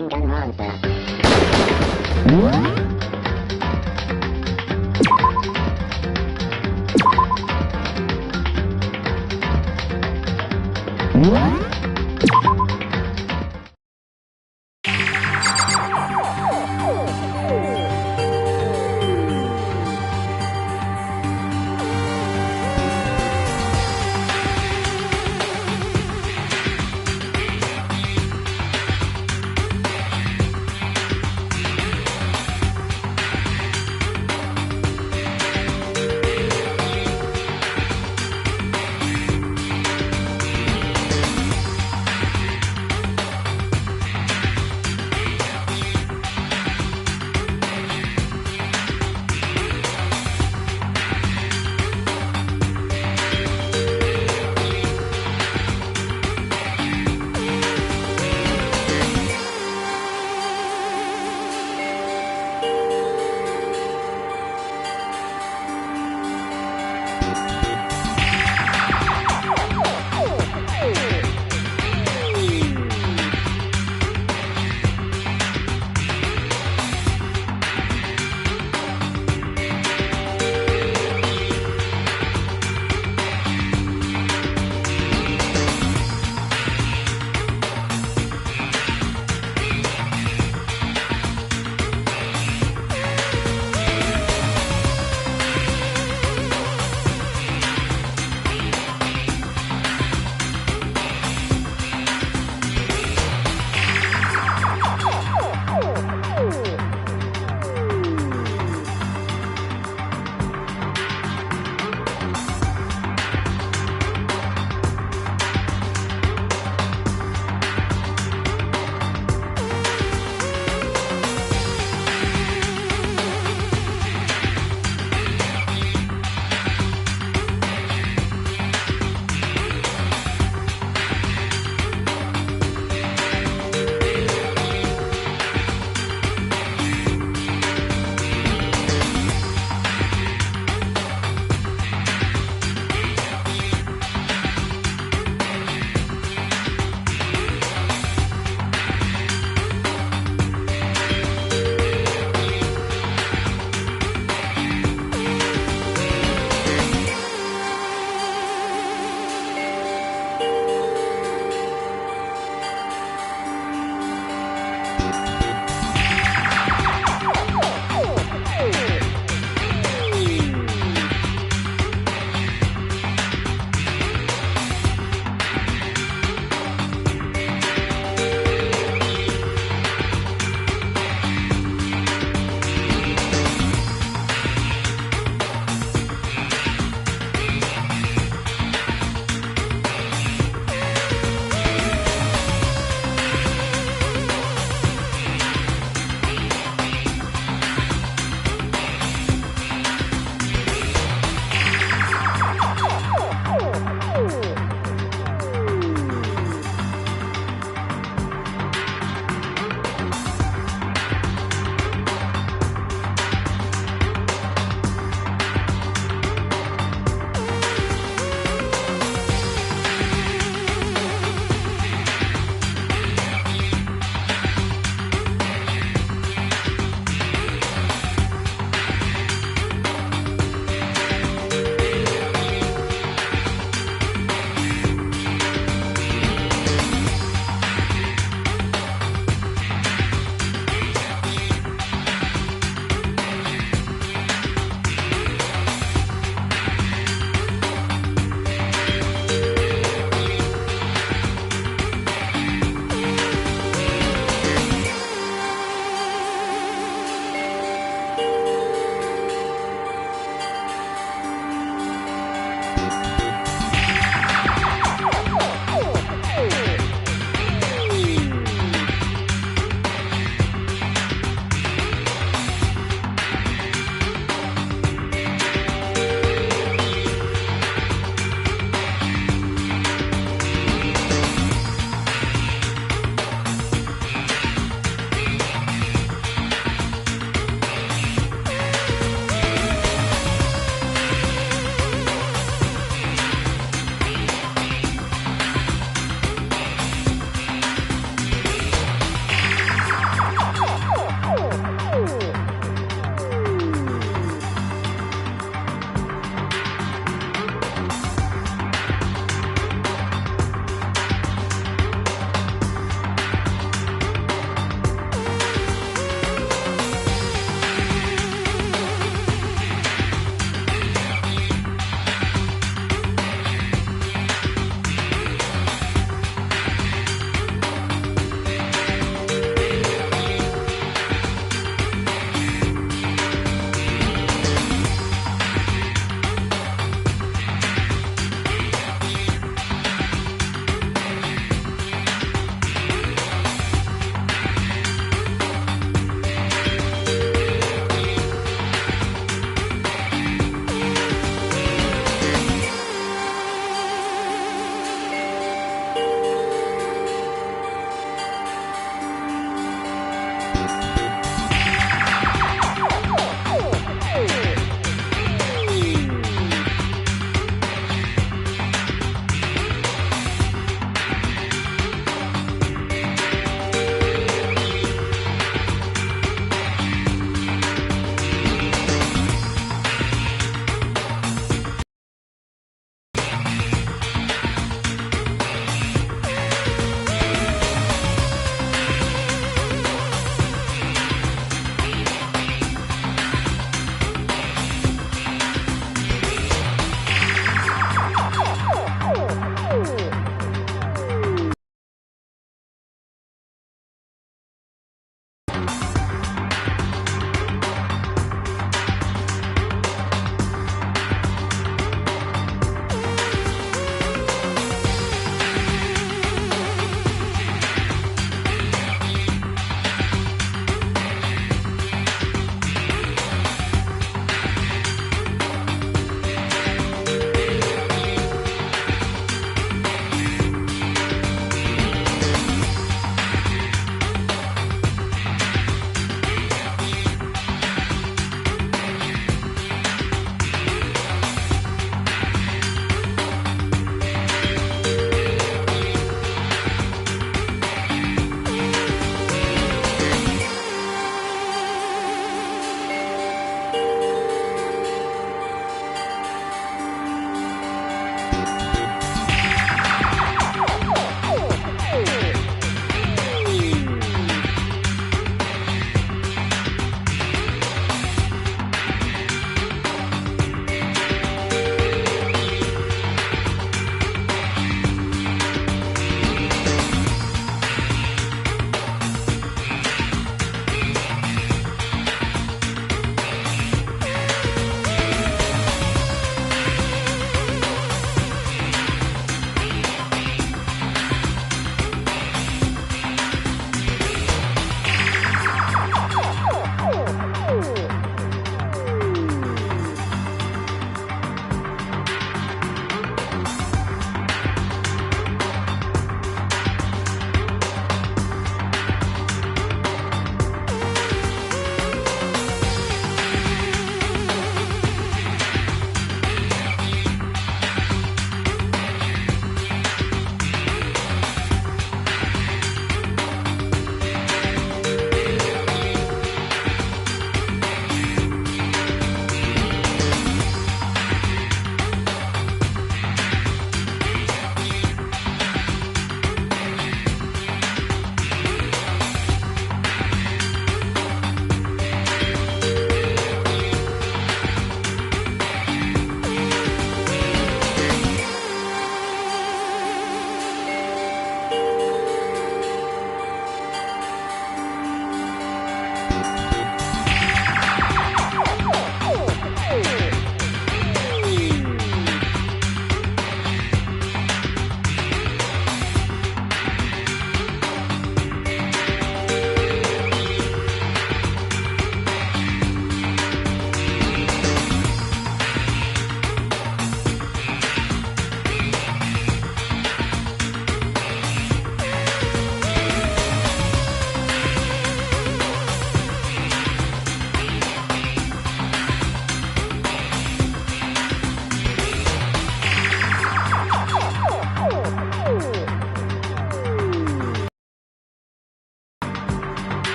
Vengan monster.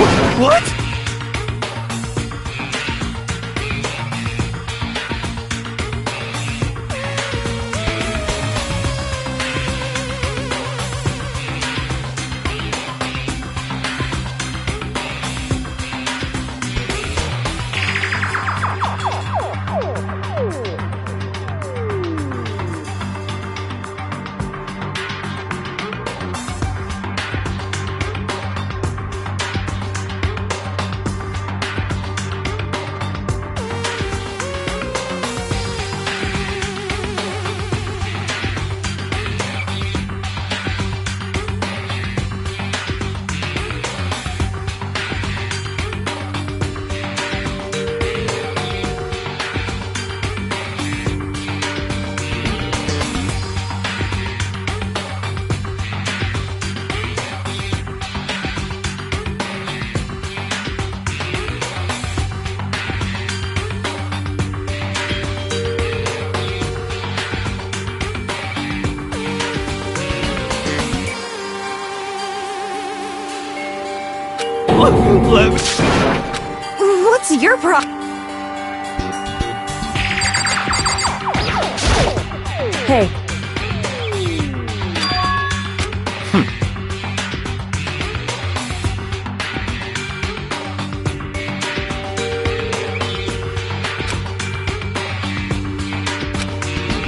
What? What's your problem? Hey.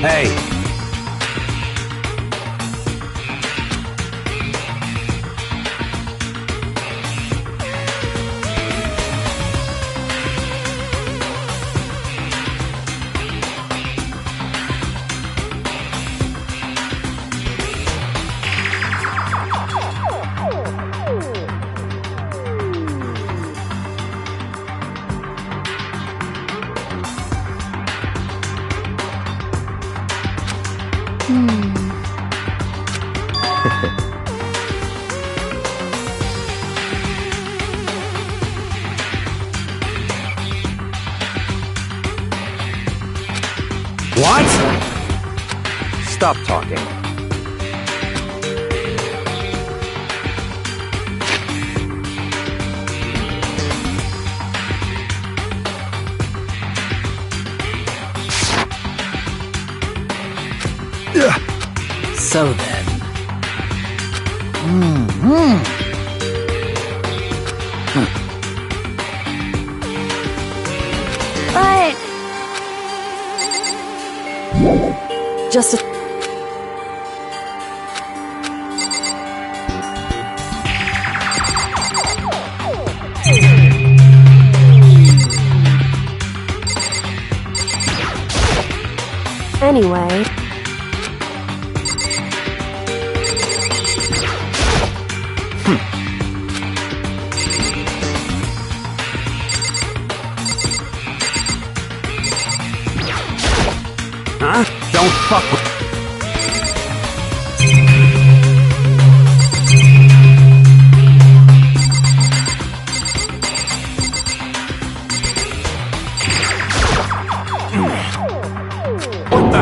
Hey. What? Stop talking. So then. But... Just a... Anyway... Huh? Don't fuck with... What the...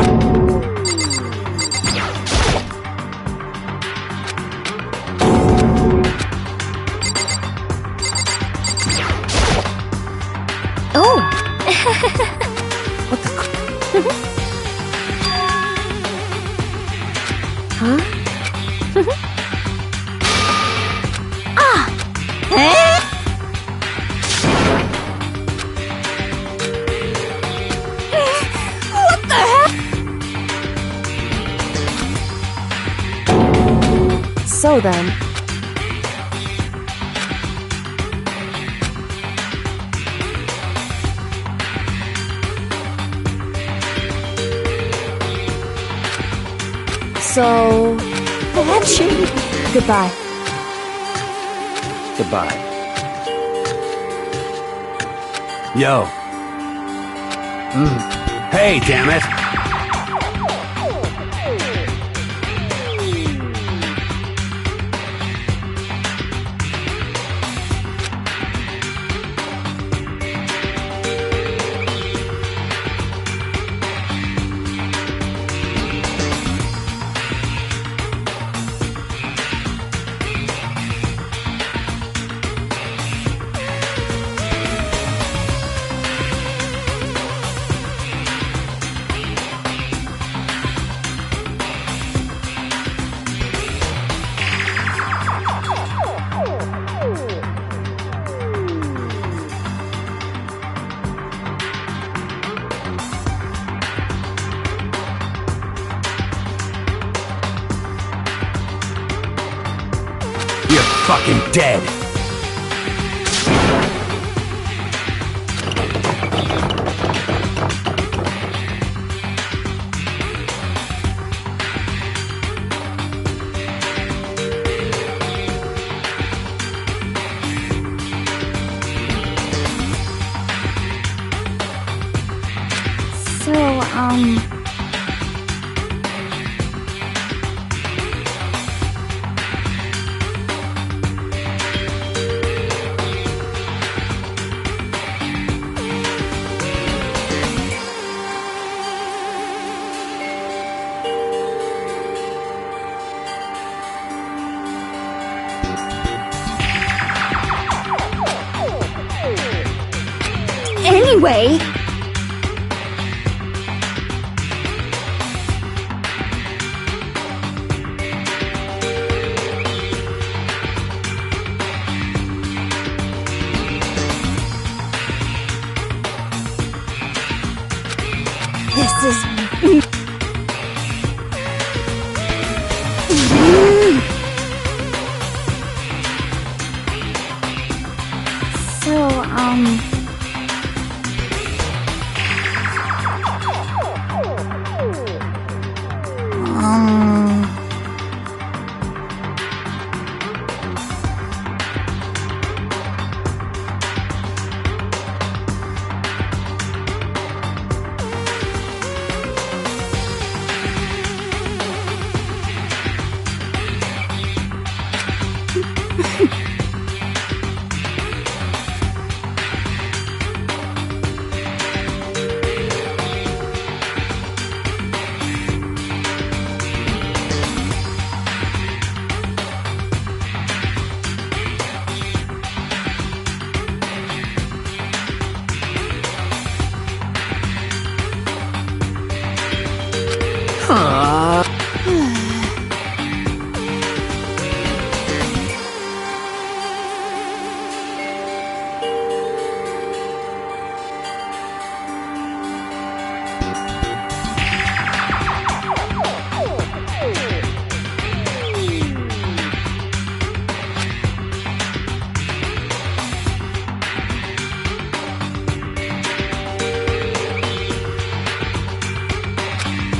Oh! What the... Huh? Ah! Eh? What the heck? So then... So... Goodbye. Goodbye. Yo. Hey, damn it. You're fucking dead. So, anyway. This is... So,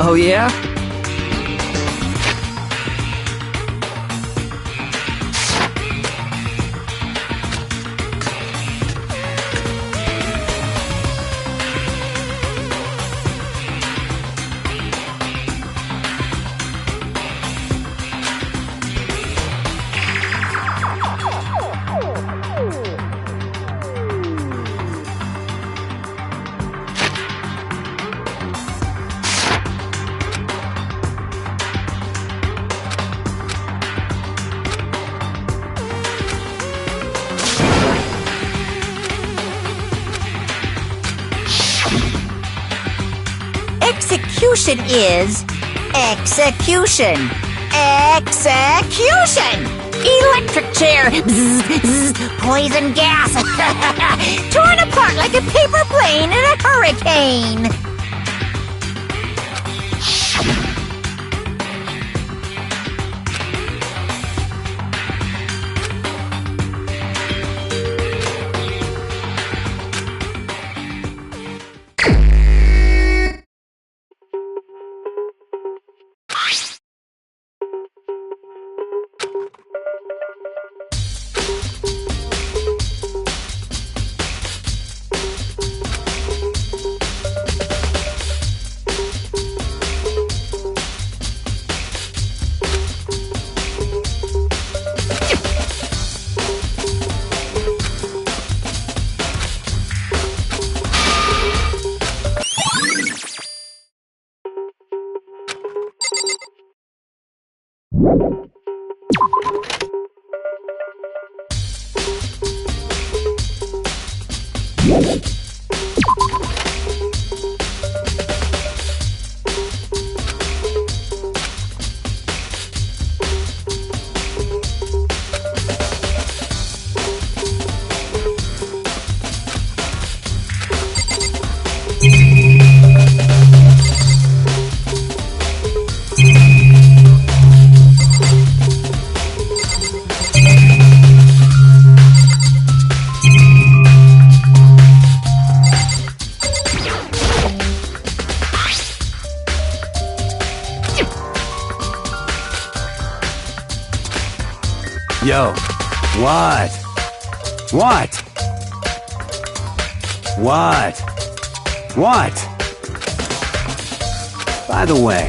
Oh yeah? Execution is execution. Execution! Electric chair. Bzz, bzz, poison gas. Torn apart like a paper plane in a hurricane. Yo. What? What? What? What? By the way.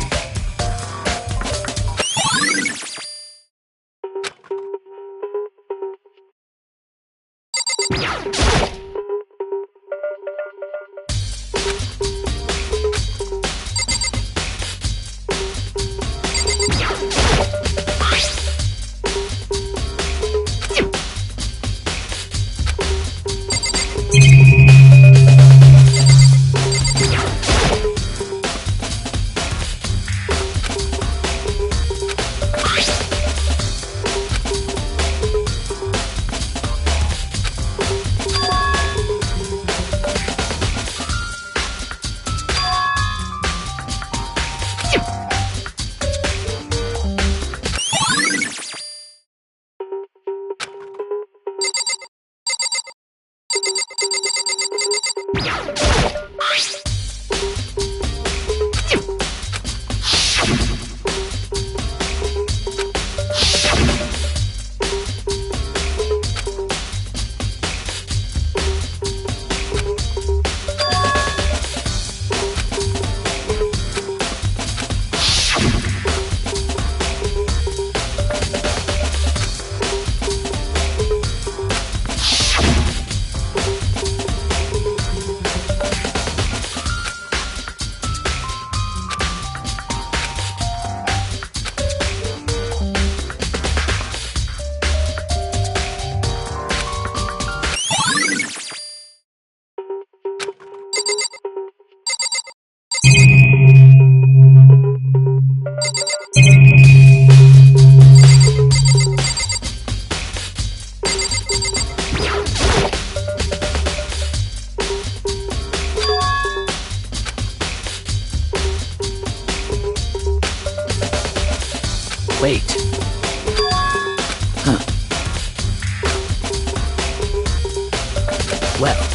Wait. Huh. Well.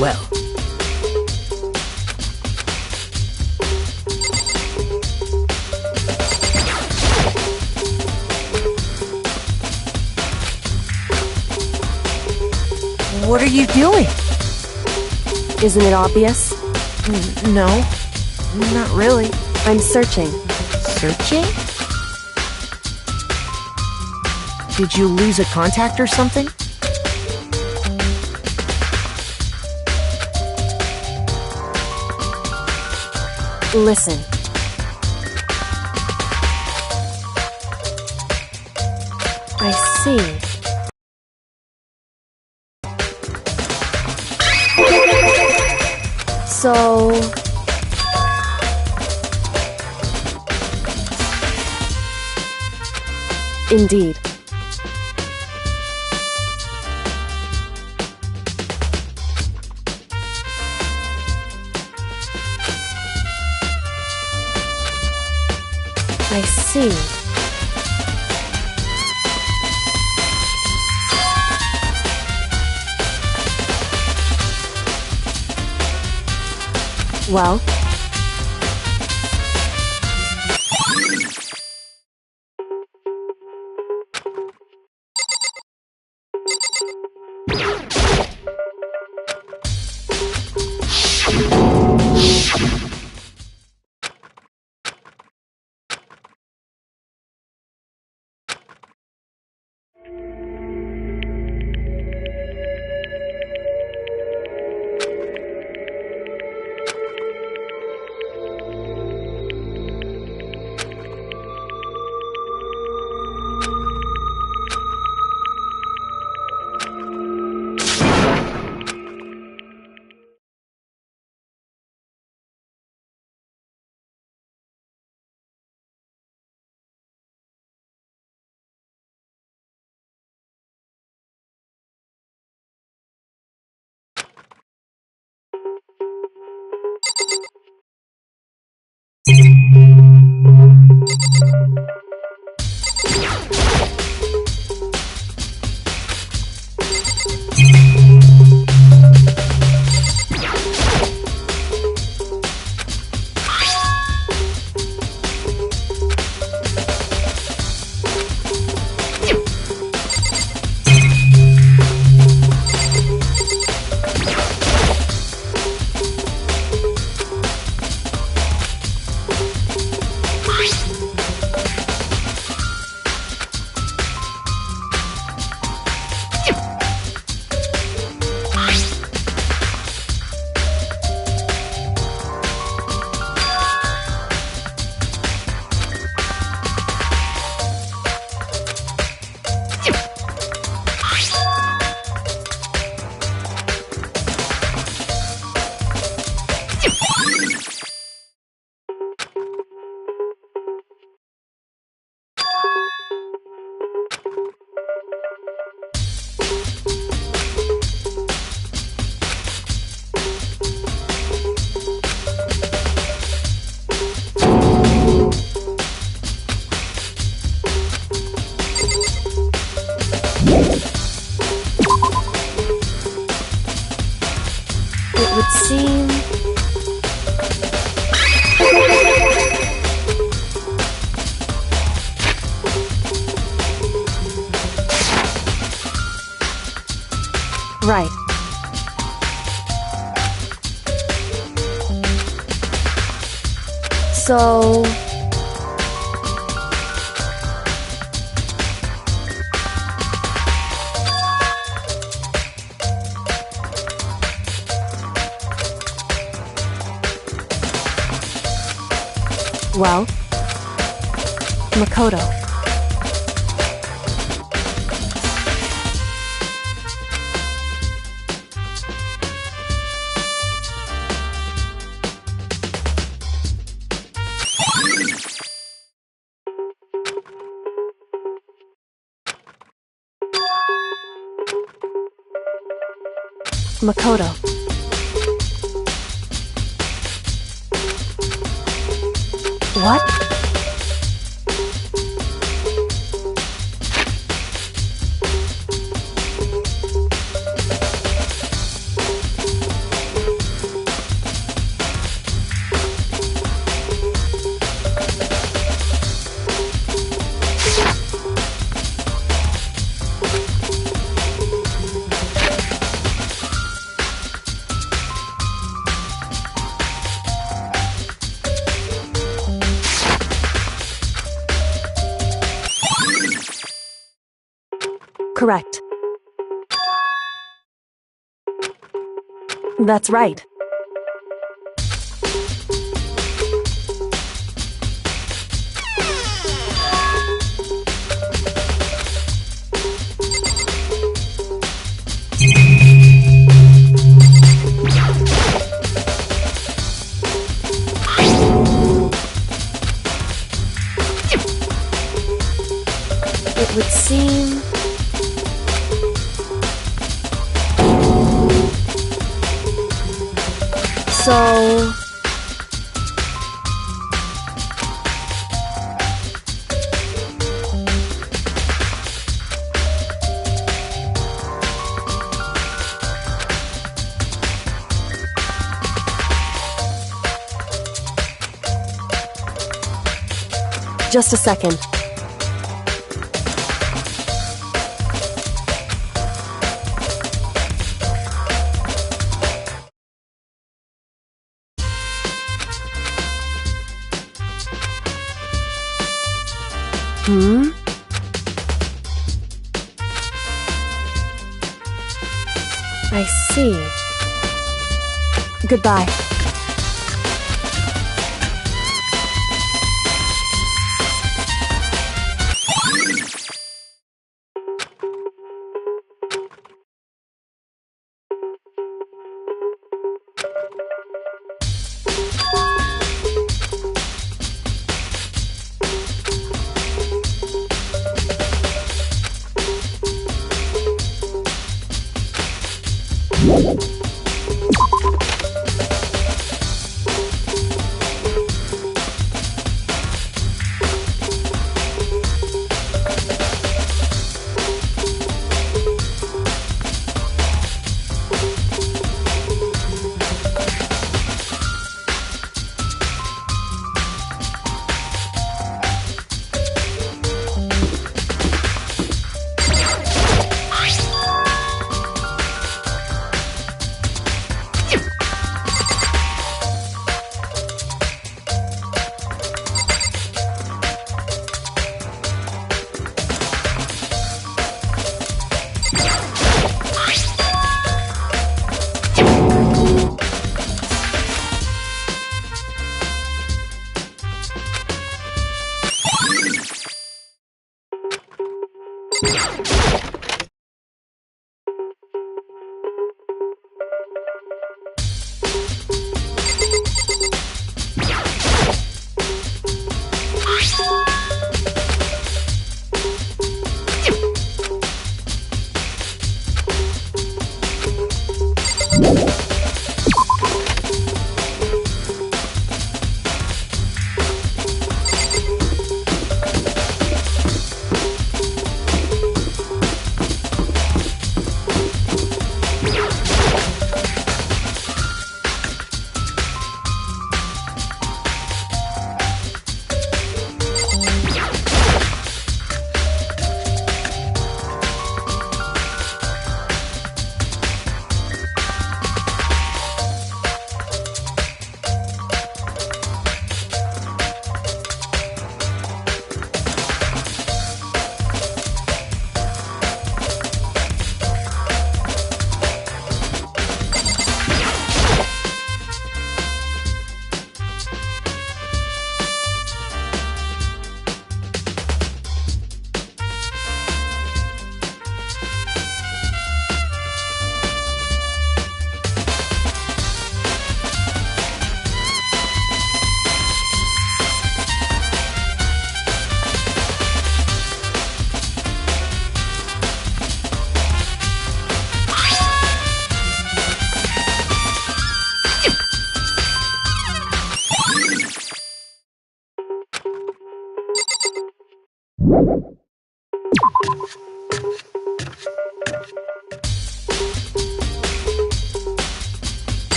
Well. What are you doing? Isn't it obvious? No, not really. I'm searching. Searching? Did you lose a contact or something? Listen. I see. So... Indeed. I see. Well? It would seem... Right. So... Well, Makoto. Makoto. What? Correct. That's right. It would seem... So... Just a second. I see. Goodbye.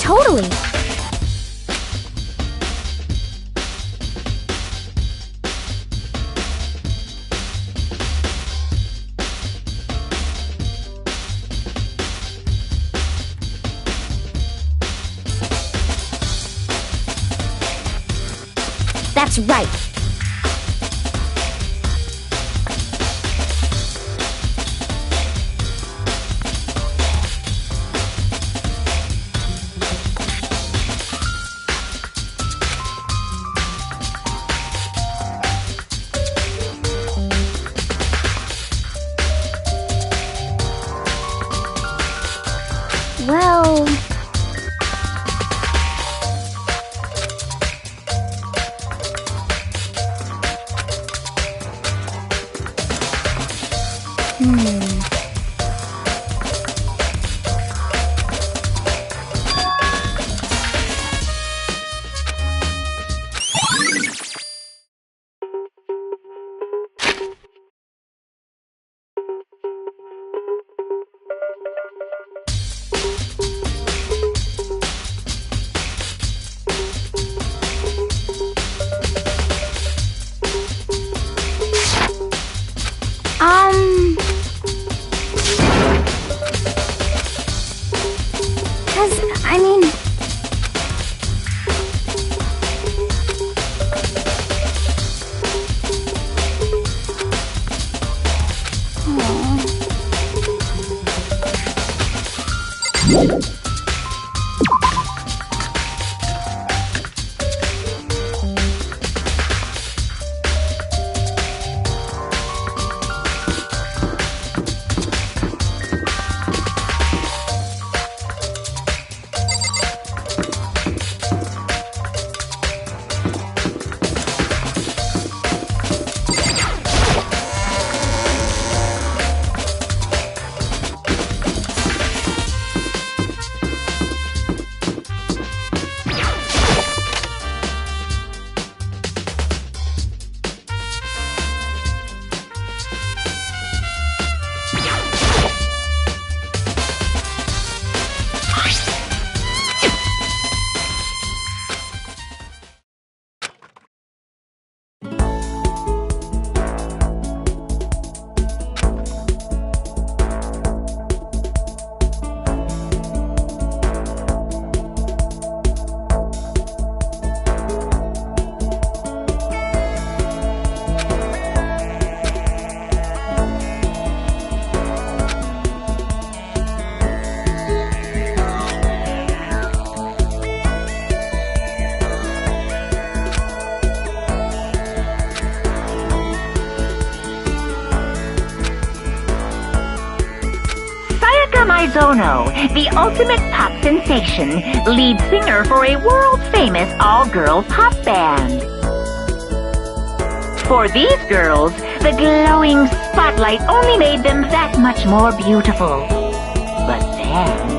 Totally. That's right. Well... I mean... Maizono, the ultimate pop sensation, lead singer for a world-famous all-girl pop band. For these girls, the glowing spotlight only made them that much more beautiful. But then...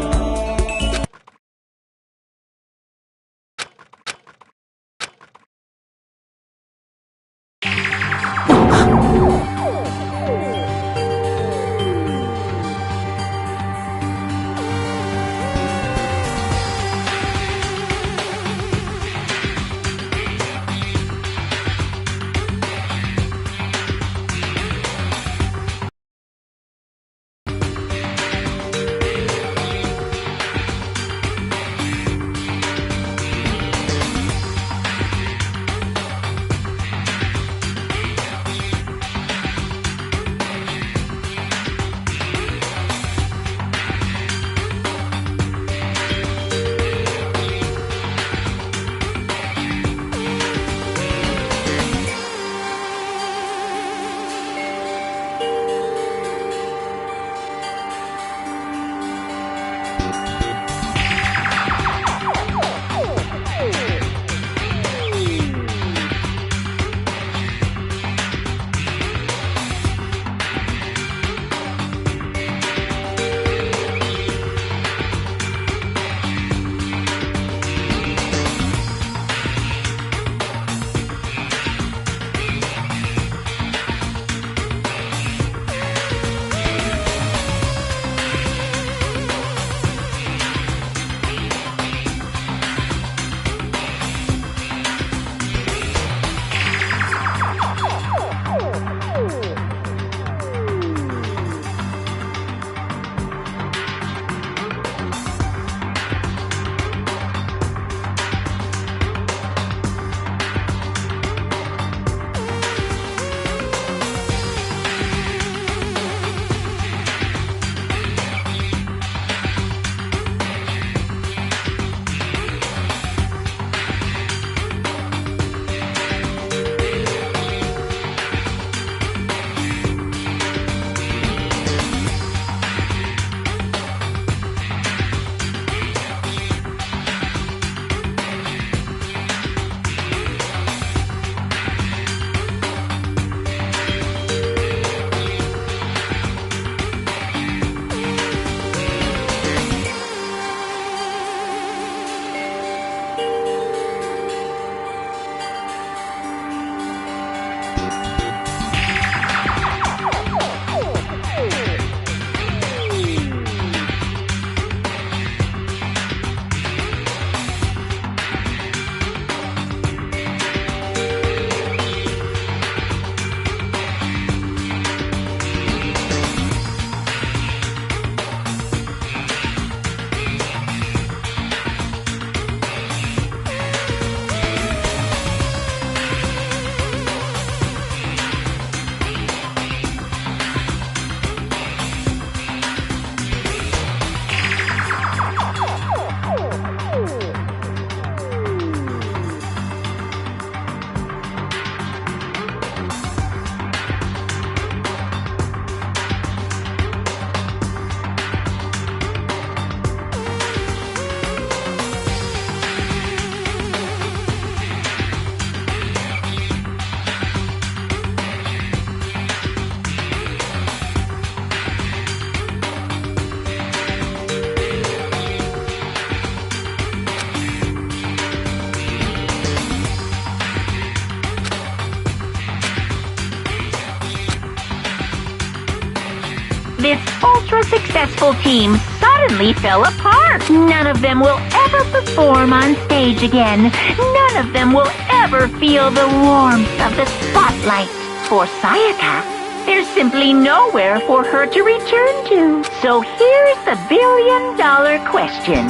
this ultra-successful team suddenly fell apart. None of them will ever perform on stage again. None of them will ever feel the warmth of the spotlight. For Sayaka, there's simply nowhere for her to return to. So here's the billion-dollar question.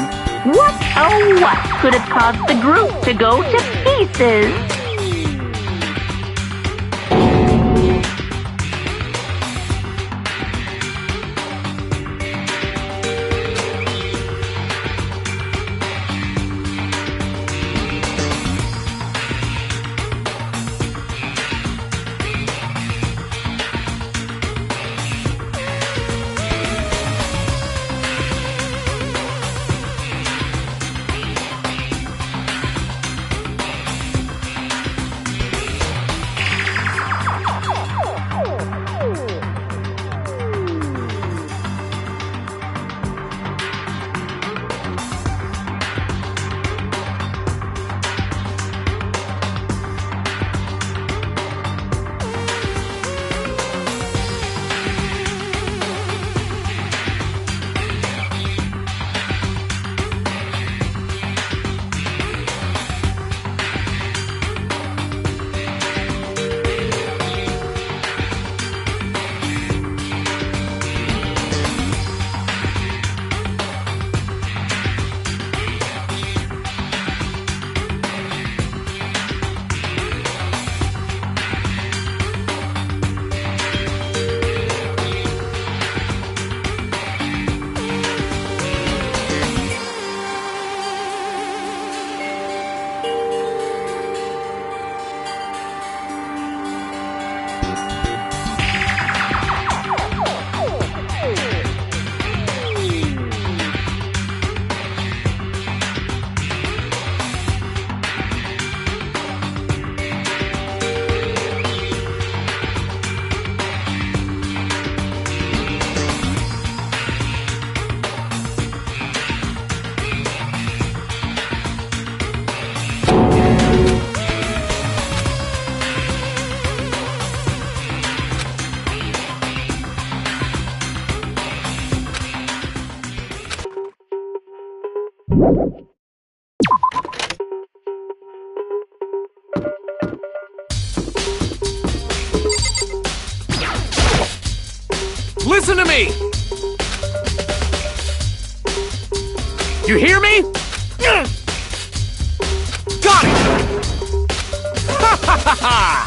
What, oh what, could have caused the group to go to pieces? Listen to me! You hear me? Got it! Ha ha ha ha!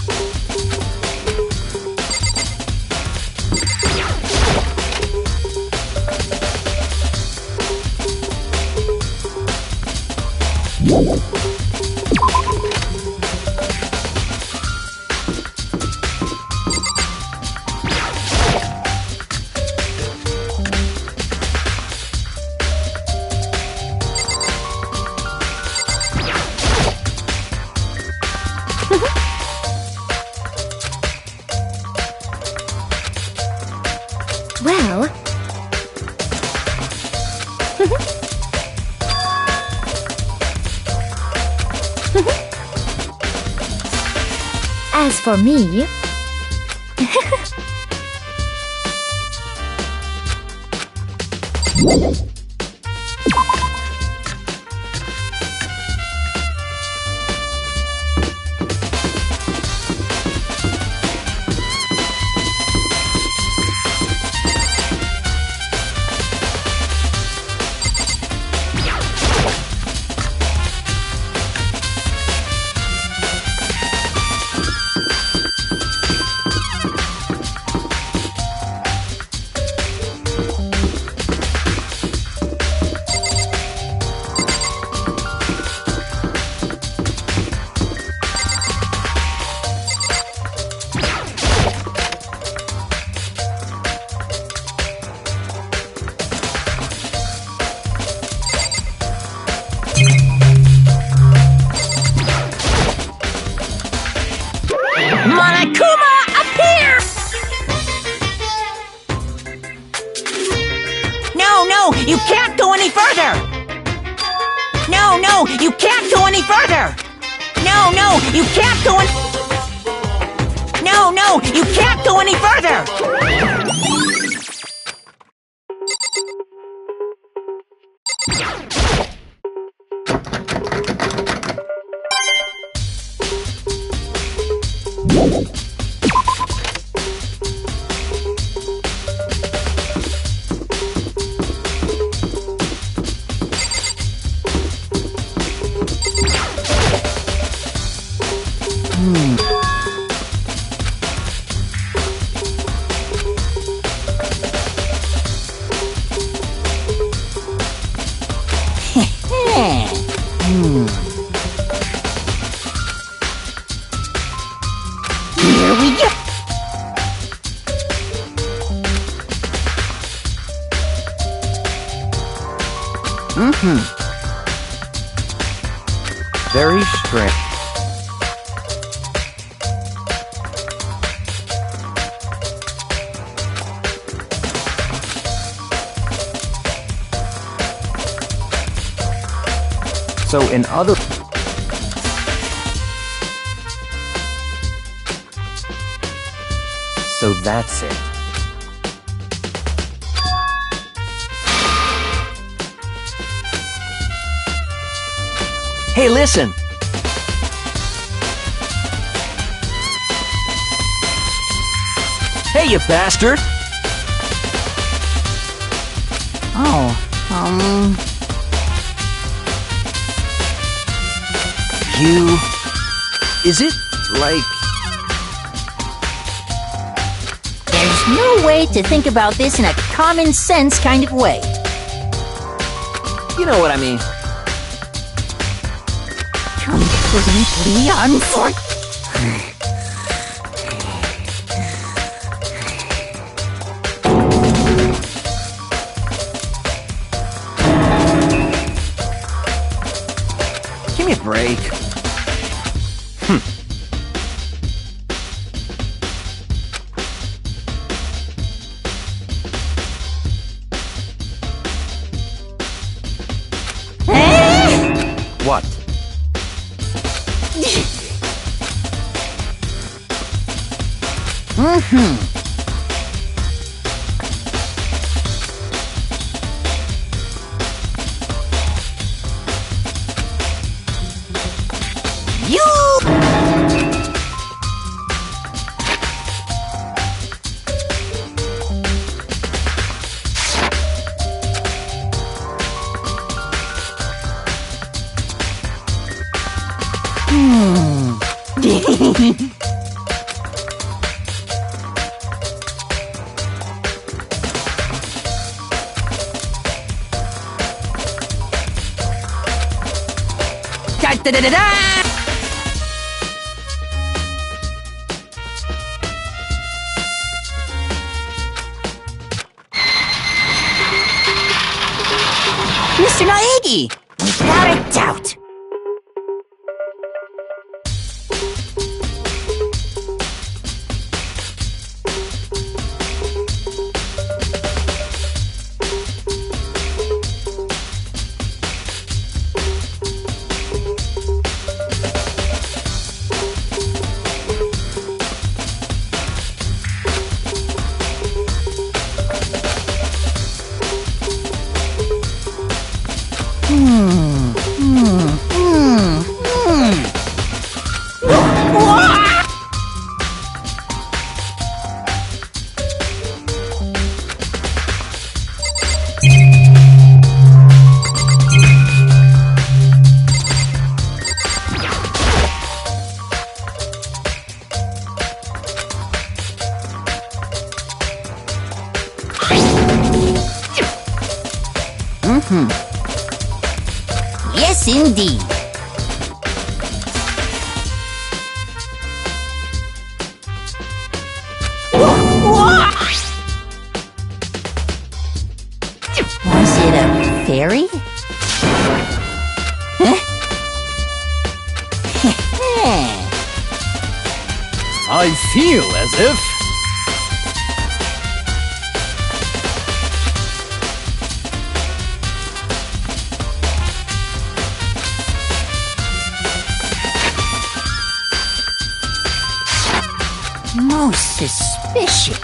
Well... As for me... Monokuma, appear! No, you can't go any further! No, you can't go any further! No, you can't go any... No, you can't go any further! Very strange. So in other... So that's it. Hey, listen! Hey, you bastard! Oh, You... Is it, like... there's no way to think about this in a common sense kind of way. You know what I mean. Completely unfortunate. Give me a break. What? Da-da-da-da! Mr. Naegi, without a doubt. Yes, indeed. Was it a fairy? I feel as if... Most suspicious.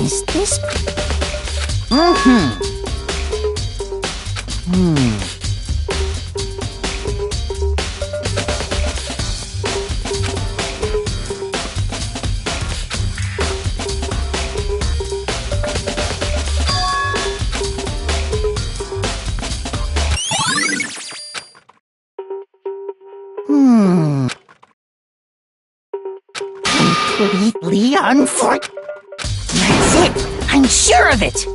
Is this... Completely unfortunate. That's it. I'm sure of it.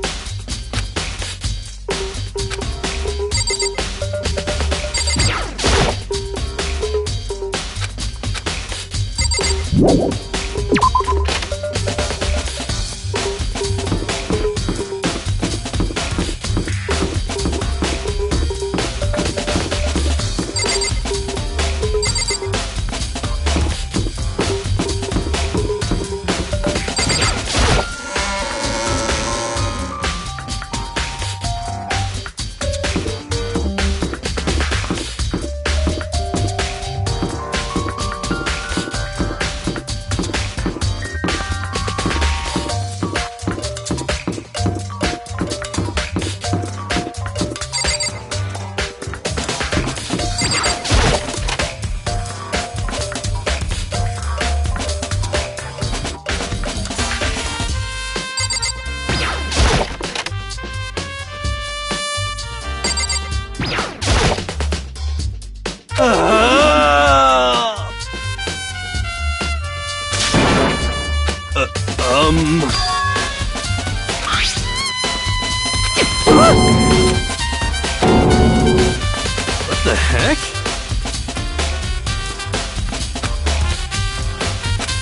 What the heck?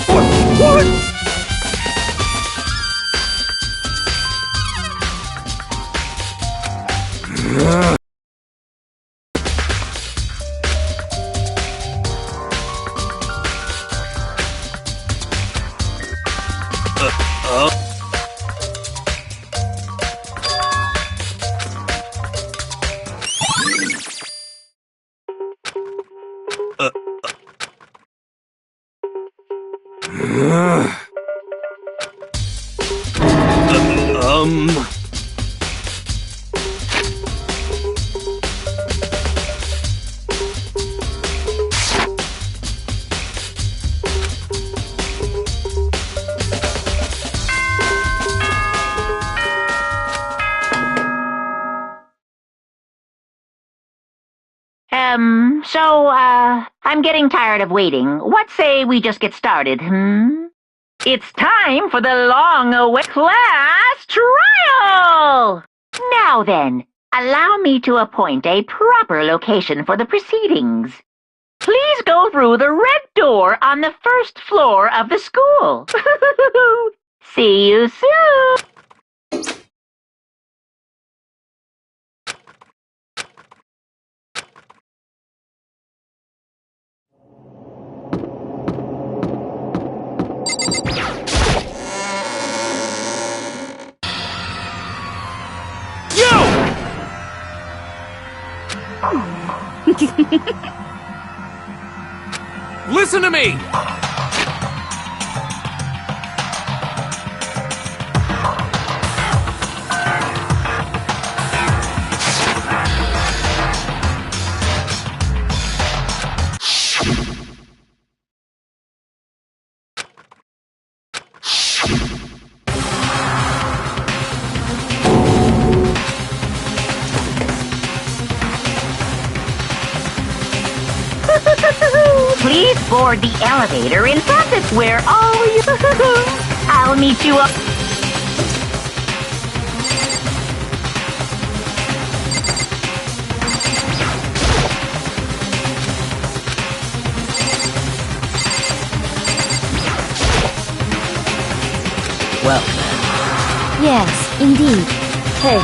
What? I'm getting tired of waiting. What say we just get started, It's time for the long-awaited class trial! Now then, allow me to appoint a proper location for the proceedings. Please go through the red door on the first floor of the school. See you soon! Listen to me! Please board the elevator in front of where all you... I'll meet you up... Well, Yes, indeed. Hey,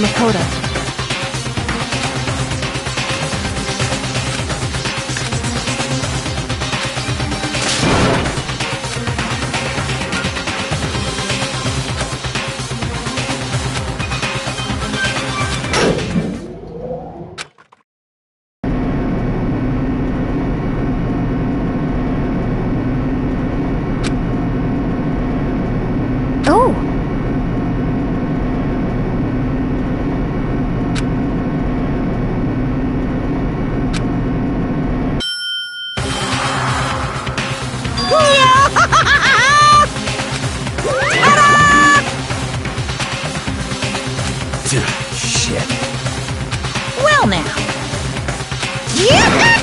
Makoto. Oh, Yeah!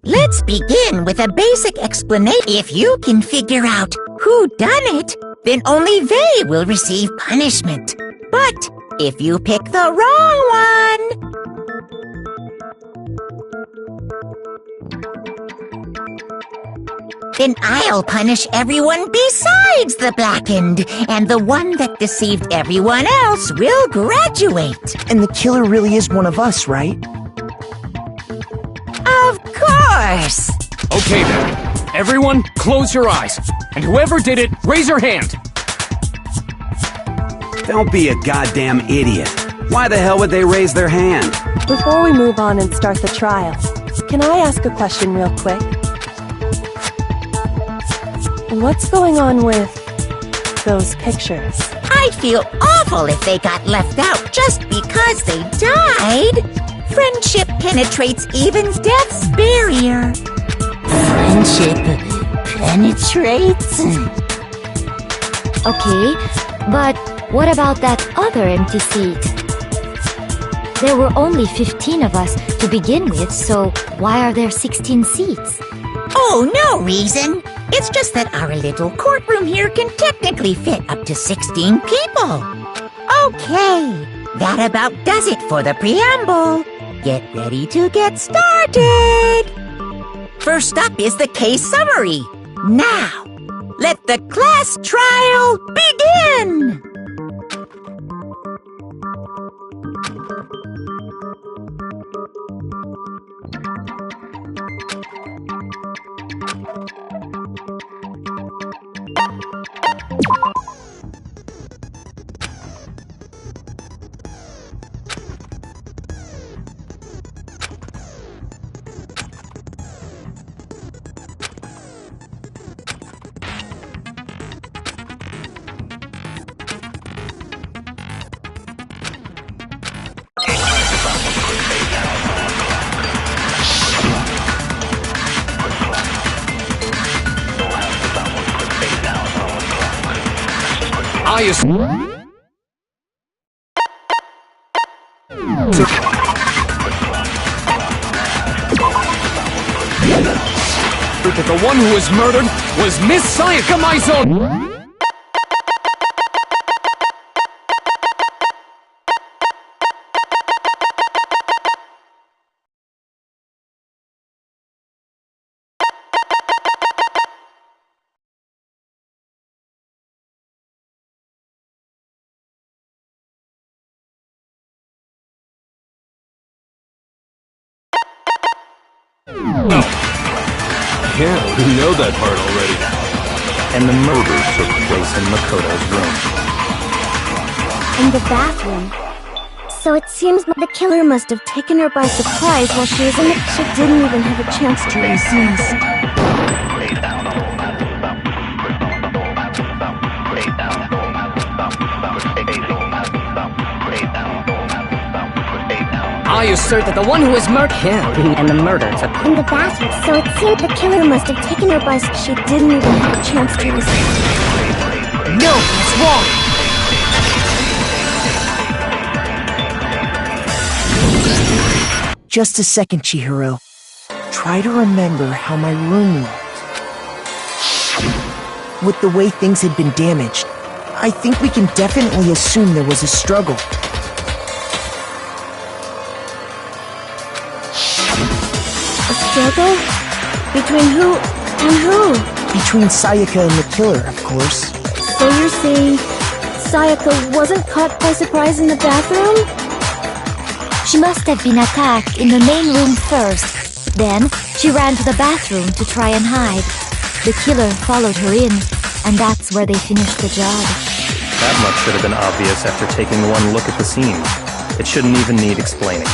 Let's begin with a basic explanation. If you can figure out who done it, then only they will receive punishment. But if you pick the wrong one, then I'll punish everyone besides the blackened, and the one that deceived everyone else will graduate. And the killer really is one of us, right? Of course! Okay then. Everyone, close your eyes. And whoever did it, raise your hand. Don't be a goddamn idiot. Why the hell would they raise their hand? Before we move on and start the trial, can I ask a question real quick? What's going on with those pictures? I'd feel awful if they got left out just because they died. Friendship penetrates even death's barrier. Friendship penetrates? Okay, but what about that other empty seat? There were only 15 of us to begin with, so why are there 16 seats? Oh, no reason. It's just that our little courtroom here can technically fit up to 16 people. Okay, that about does it for the preamble. Get ready to get started. First up is the case summary. Now, let the class trial begin. That the one who was murdered was Miss Sayaka Maizo. Yeah, we know that part already. and the murder took place in Makoto's room. In the bathroom. So it seems the killer must have taken her by surprise while she was in it. She didn't even have a chance to resist. I assert that the one who was murdered and the murder took In the bathroom. So it seems the killer must have taken her by surprise. She didn't even have a chance to resist. No, that's wrong! Just a second, Chihiro. Try to remember how my room looked. With the way things had been damaged, I think we can definitely assume there was a struggle. A struggle? Between who and who? Between Sayaka and the killer, of course. So you're saying Sayaka wasn't caught by surprise in the bathroom? She must have been attacked in the main room first. Then, she ran to the bathroom to try and hide. The killer followed her in, and that's where they finished the job. That much should have been obvious after taking one look at the scene. It shouldn't even need explaining.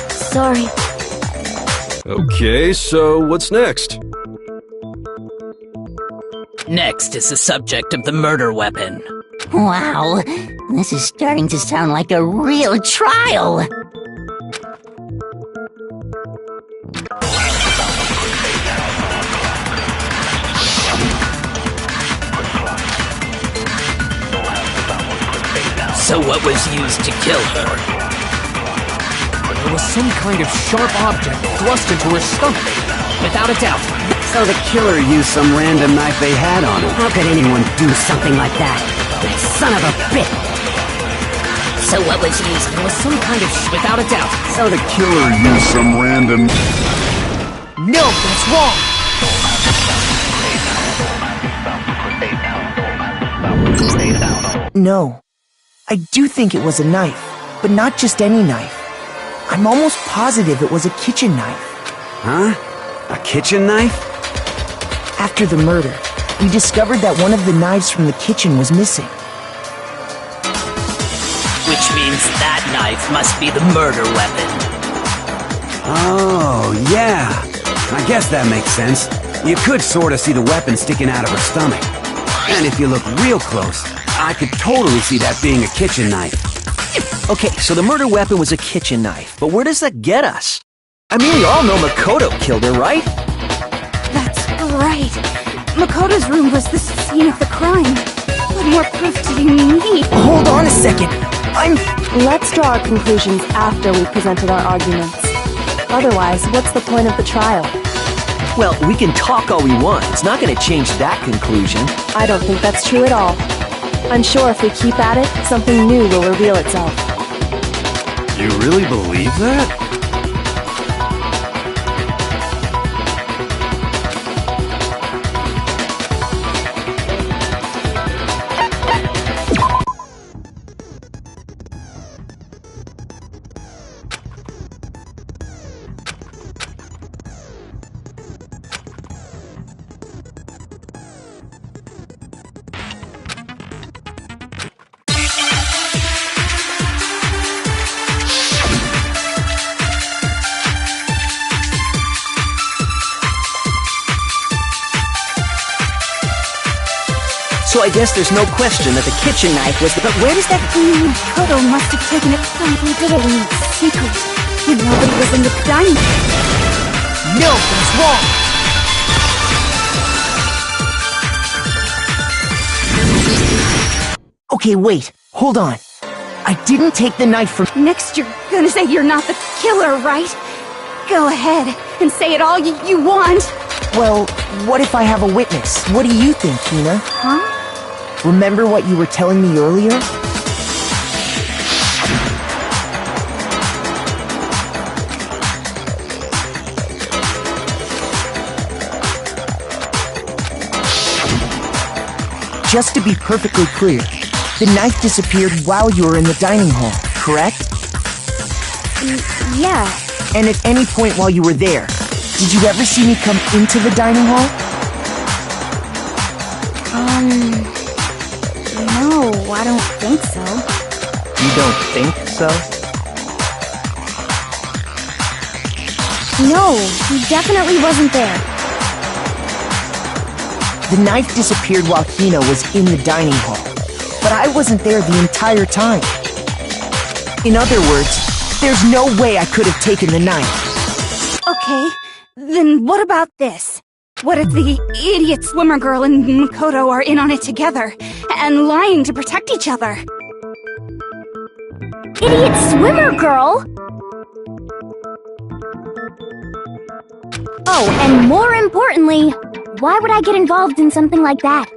Sorry. Okay, so what's next? Next is the subject of the murder weapon. Wow, this is starting to sound like a real trial. So what was used to kill her? There was some kind of sharp object thrust into her stomach. Without a doubt. So the killer used some random knife they had on him. How could anyone do something like that? That son of a bitch! So what was used? There was some kind of without a doubt. So the killer used some random... No, that's wrong! No. I do think it was a knife, but not just any knife. I'm almost positive it was a kitchen knife. Huh? A kitchen knife? After the murder, we discovered that one of the knives from the kitchen was missing. Which means that knife must be the murder weapon. Oh, yeah. I guess that makes sense. You could sort of see the weapon sticking out of her stomach. And if you look real close, I could totally see that being a kitchen knife. Okay, so the murder weapon was a kitchen knife, but where does that get us? I mean, we all know Makoto killed her, right? That's right. Makoto's room was the scene of the crime. What more proof do you need? Hold on a second. Let's draw our conclusions after we've presented our arguments. Otherwise, what's the point of the trial? Well, we can talk all we want. It's not going to change that conclusion. I don't think that's true at all. I'm sure if we keep at it, something new will reveal itself. You really believe that? So I guess there's no question that the kitchen knife was the... But where does that... Makoto must have taken it from... We did it in secret. And nobody was in the dining room. No, that's wrong! Okay, wait. Hold on. I didn't take the knife from... Next you're gonna say you're not the killer, right? Go ahead and say it all you want. Well, what if I have a witness? What do you think, Hina? Huh? Remember what you were telling me earlier? Just to be perfectly clear, the knife disappeared while you were in the dining hall, correct? Yeah. And at any point while you were there, did you ever see me come into the dining hall? No, I don't think so. You don't think so? No, he definitely wasn't there. The knife disappeared while Hina was in the dining hall, but I wasn't there the entire time. In other words, there's no way I could have taken the knife. Okay, then what about this? What if the idiot swimmer girl and Makoto are in on it together, and lying to protect each other? Idiot swimmer girl? Oh, and more importantly, why would I get involved in something like that?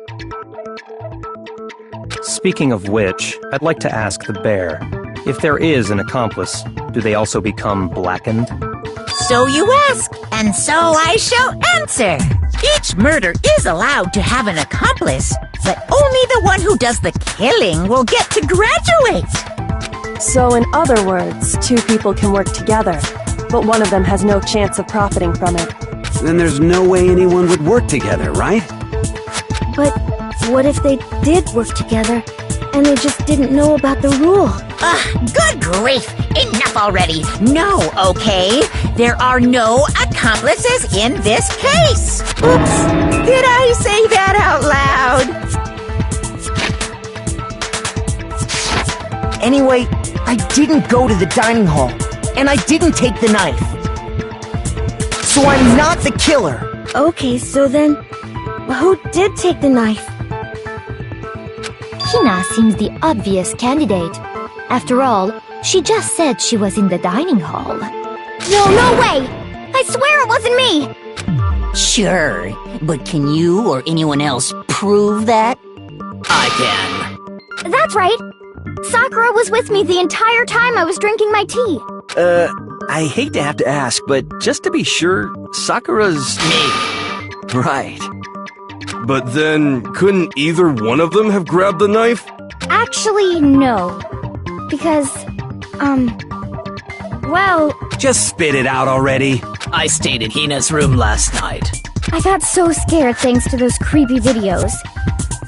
Speaking of which, I'd like to ask the bear, if there is an accomplice, do they also become blackened? So you ask, and so I shall answer. Each murder is allowed to have an accomplice, but only the one who does the killing will get to graduate. So in other words, two people can work together, but one of them has no chance of profiting from it. Then there's no way anyone would work together, right? But what if they did work together, and they just didn't know about the rule? Good grief! Enough already! No, okay? There are no accomplices in this case! Oops! Did I say that out loud? Anyway, I didn't go to the dining hall, and I didn't take the knife. So I'm not the killer. Okay, so then, who did take the knife? Hina seems the obvious candidate. After all, she just said she was in the dining hall. No way! I swear it wasn't me! Sure, but can you or anyone else prove that? I can. That's right! Sakura was with me the entire time I was drinking my tea. I hate to have to ask, but just to be sure, Sakura's... Me. Right. But then, couldn't either one of them have grabbed the knife? Actually, no. Because, well... Just spit it out already. I stayed in Hina's room last night. I got so scared thanks to those creepy videos.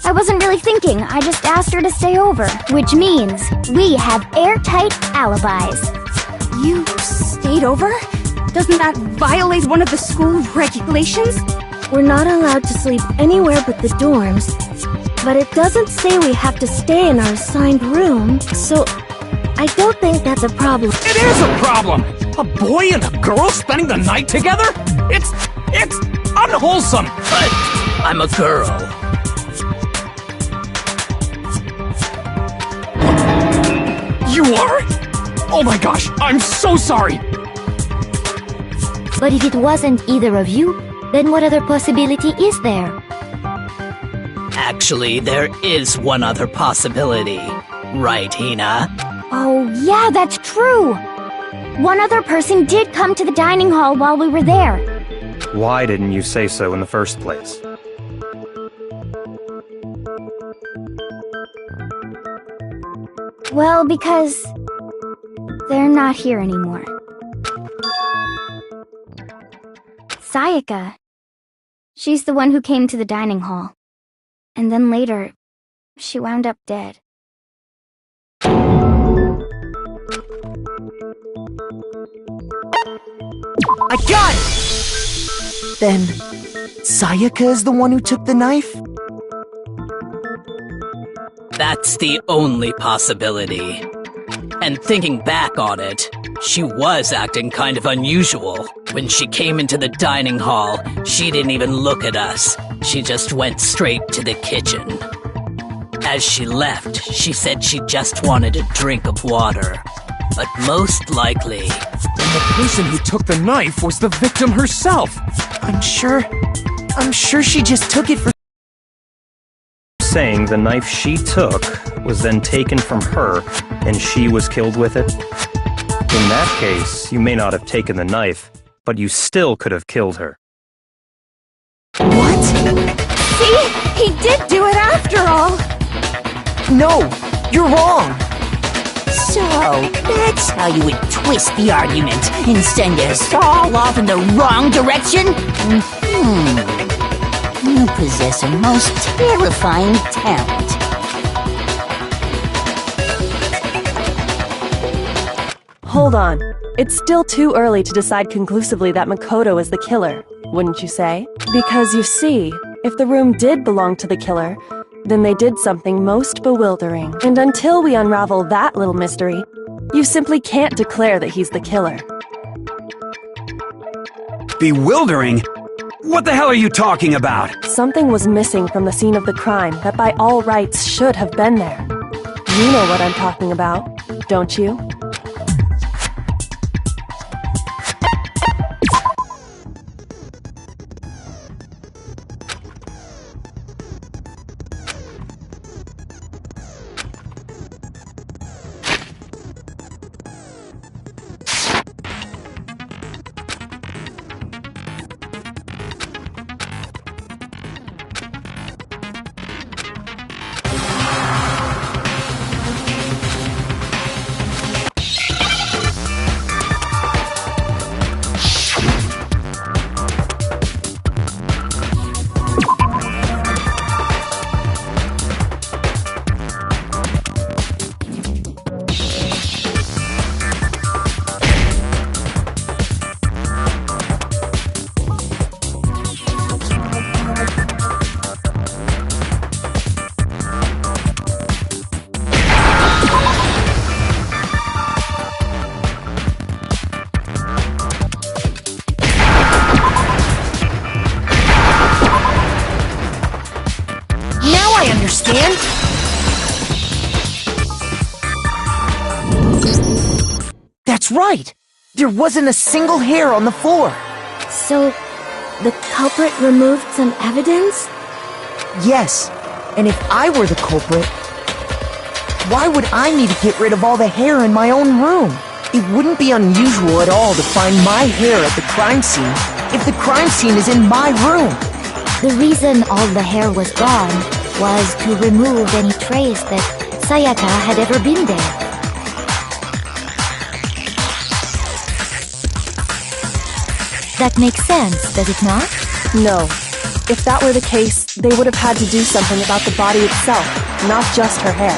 I wasn't really thinking, I just asked her to stay over. Which means, we have airtight alibis. You stayed over? Doesn't that violate one of the school regulations? We're not allowed to sleep anywhere but the dorms. But it doesn't say we have to stay in our assigned room, so I don't think that's a problem. It is a problem! A boy and a girl spending the night together? It's unwholesome! But I'm a girl. You are? Oh my gosh, I'm so sorry! But if it wasn't either of you, then what other possibility is there? Actually, there is one other possibility. Right, Hina? Oh, yeah, that's true! One other person did come to the dining hall while we were there. Why didn't you say so in the first place? Well, because... they're not here anymore. Sayaka. She's the one who came to the dining hall. And then later, she wound up dead. I got it! Then, Sayaka is the one who took the knife? That's the only possibility. And thinking back on it, she was acting kind of unusual. When she came into the dining hall, she didn't even look at us. She just went straight to the kitchen. As she left, she said she just wanted a drink of water. But most likely... And the person who took the knife was the victim herself! I'm sure she just took it for... Saying the knife she took was then taken from her and she was killed with it? In that case, you may not have taken the knife, but you still could have killed her. What? See? He did do it after all! No, you're wrong! So, that's how you would twist the argument and send us all off in the wrong direction? You possess a most terrifying talent. Hold on. It's still too early to decide conclusively that Makoto is the killer, wouldn't you say? Because you see, if the room did belong to the killer, then they did something most bewildering. And until we unravel that little mystery, you simply can't declare that he's the killer. Bewildering? What the hell are you talking about? Something was missing from the scene of the crime that by all rights should have been there. You know what I'm talking about, don't you? Understand? That's right! There wasn't a single hair on the floor! So, the culprit removed some evidence? Yes, and if I were the culprit, why would I need to get rid of all the hair in my own room? It wouldn't be unusual at all to find my hair at the crime scene if the crime scene is in my room. The reason all the hair was gone was to remove any trace that Sayaka had ever been there. That makes sense, does it not? No. If that were the case, they would have had to do something about the body itself, not just her hair.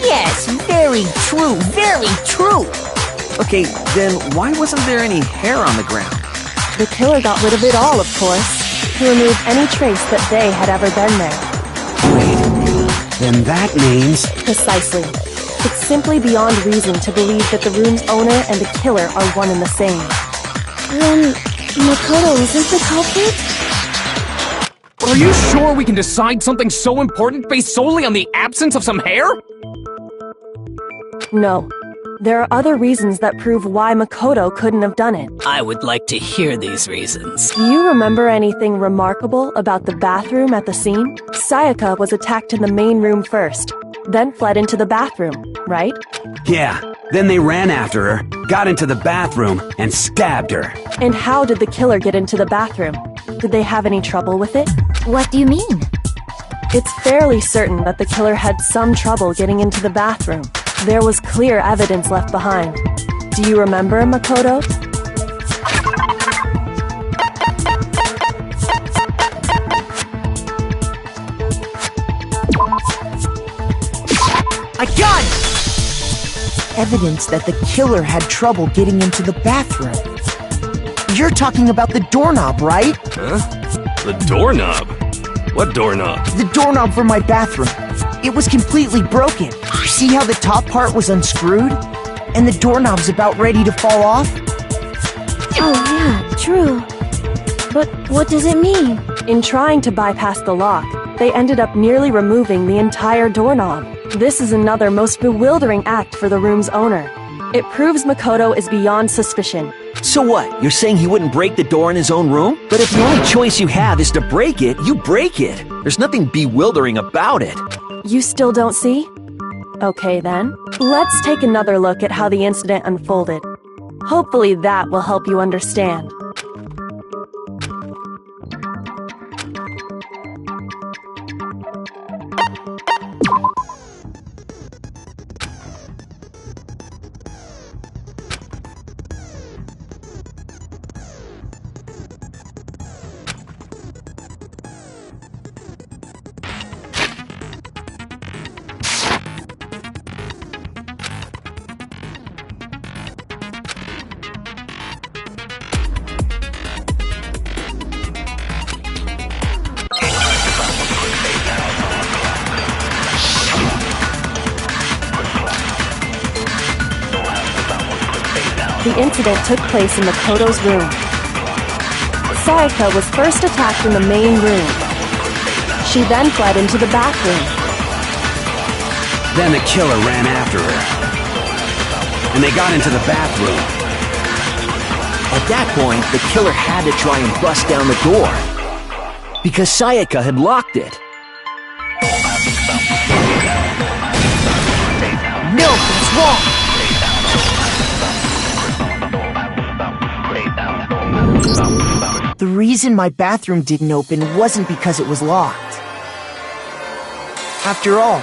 Yes, very true, very true! Okay, then why wasn't there any hair on the ground? The killer got rid of it all, of course, to remove any trace that they had ever been there. Wait, then that means... Precisely. It's simply beyond reason to believe that the room's owner and the killer are one and the same. Then, Makoto isn't the culprit? Are you sure we can decide something so important based solely on the absence of some hair? No. There are other reasons that prove why Makoto couldn't have done it. I would like to hear these reasons. Do you remember anything remarkable about the bathroom at the scene? Sayaka was attacked in the main room first, then fled into the bathroom, right? Yeah, then they ran after her, got into the bathroom, and stabbed her. And how did the killer get into the bathroom? Did they have any trouble with it? What do you mean? It's fairly certain that the killer had some trouble getting into the bathroom. There was clear evidence left behind. Do you remember, Makoto? I got it! Evidence that the killer had trouble getting into the bathroom. You're talking about the doorknob, right? Huh? The doorknob? What doorknob? The doorknob for my bathroom. It was completely broken. See how the top part was unscrewed? And the doorknob's about ready to fall off? Oh yeah, true. But what does it mean? In trying to bypass the lock, they ended up nearly removing the entire doorknob. This is another most bewildering act for the room's owner. It proves Makoto is beyond suspicion. So what? You're saying he wouldn't break the door in his own room? But if the only choice you have is to break it, you break it. There's nothing bewildering about it. You still don't see? Okay then, let's take another look at how the incident unfolded. Hopefully that will help you understand. the incident took place in Makoto's room. Sayaka was first attacked in the main room. She then fled into the bathroom. Then the killer ran after her. And they got into the bathroom. At that point, the killer had to try and bust down the door. Because Sayaka had locked it. No, that's wrong! The reason my bathroom didn't open wasn't because it was locked. After all,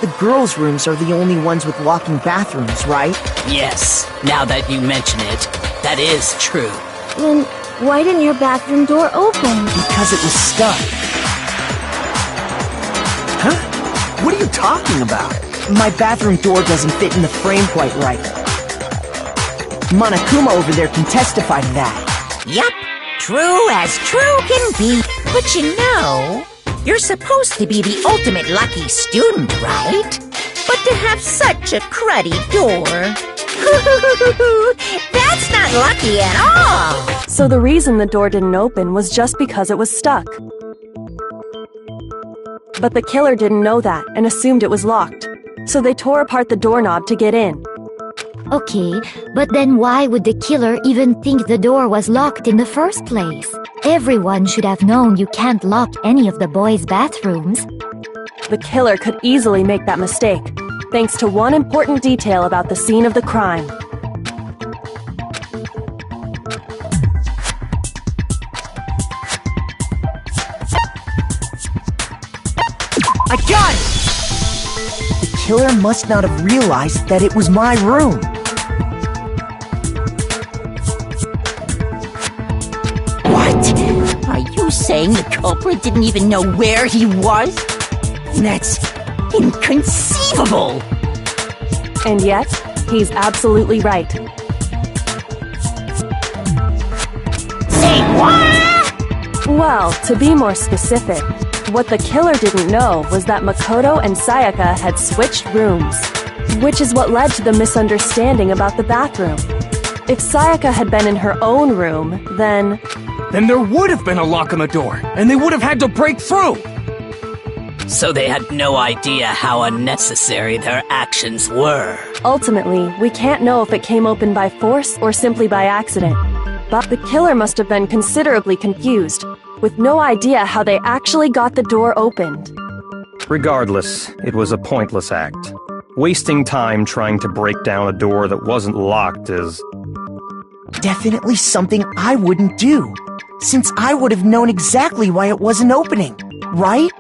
the girls' rooms are the only ones with locking bathrooms, right? Yes, now that you mention it, that is true. Then why didn't your bathroom door open? Because it was stuck. Huh? What are you talking about? My bathroom door doesn't fit in the frame quite right. Monokuma over there can testify to that. Yup, true as true can be. But you know, you're supposed to be the ultimate lucky student, right? But to have such a cruddy door... That's not lucky at all! So the reason the door didn't open was just because it was stuck. But the killer didn't know that and assumed it was locked. So they tore apart the doorknob to get in. Okay, but then why would the killer even think the door was locked in the first place? Everyone should have known you can't lock any of the boys' bathrooms. The killer could easily make that mistake, thanks to one important detail about the scene of the crime. I got it! The killer must not have realized that it was my room. What? Are you saying the culprit didn't even know where he was? That's inconceivable! And yet, he's absolutely right. Say what? Well, to be more specific, what the killer didn't know was that Makoto and Sayaka had switched rooms, which is what led to the misunderstanding about the bathroom. If Sayaka had been in her own room, then there would have been a lock on the door, and they would have had to break through! So they had no idea how unnecessary their actions were. Ultimately, we can't know if it came open by force or simply by accident. But the killer must have been considerably confused, with no idea how they actually got the door opened. Regardless, it was a pointless act. Wasting time trying to break down a door that wasn't locked is... Definitely something I wouldn't do, since I would have known exactly why it wasn't opening, right?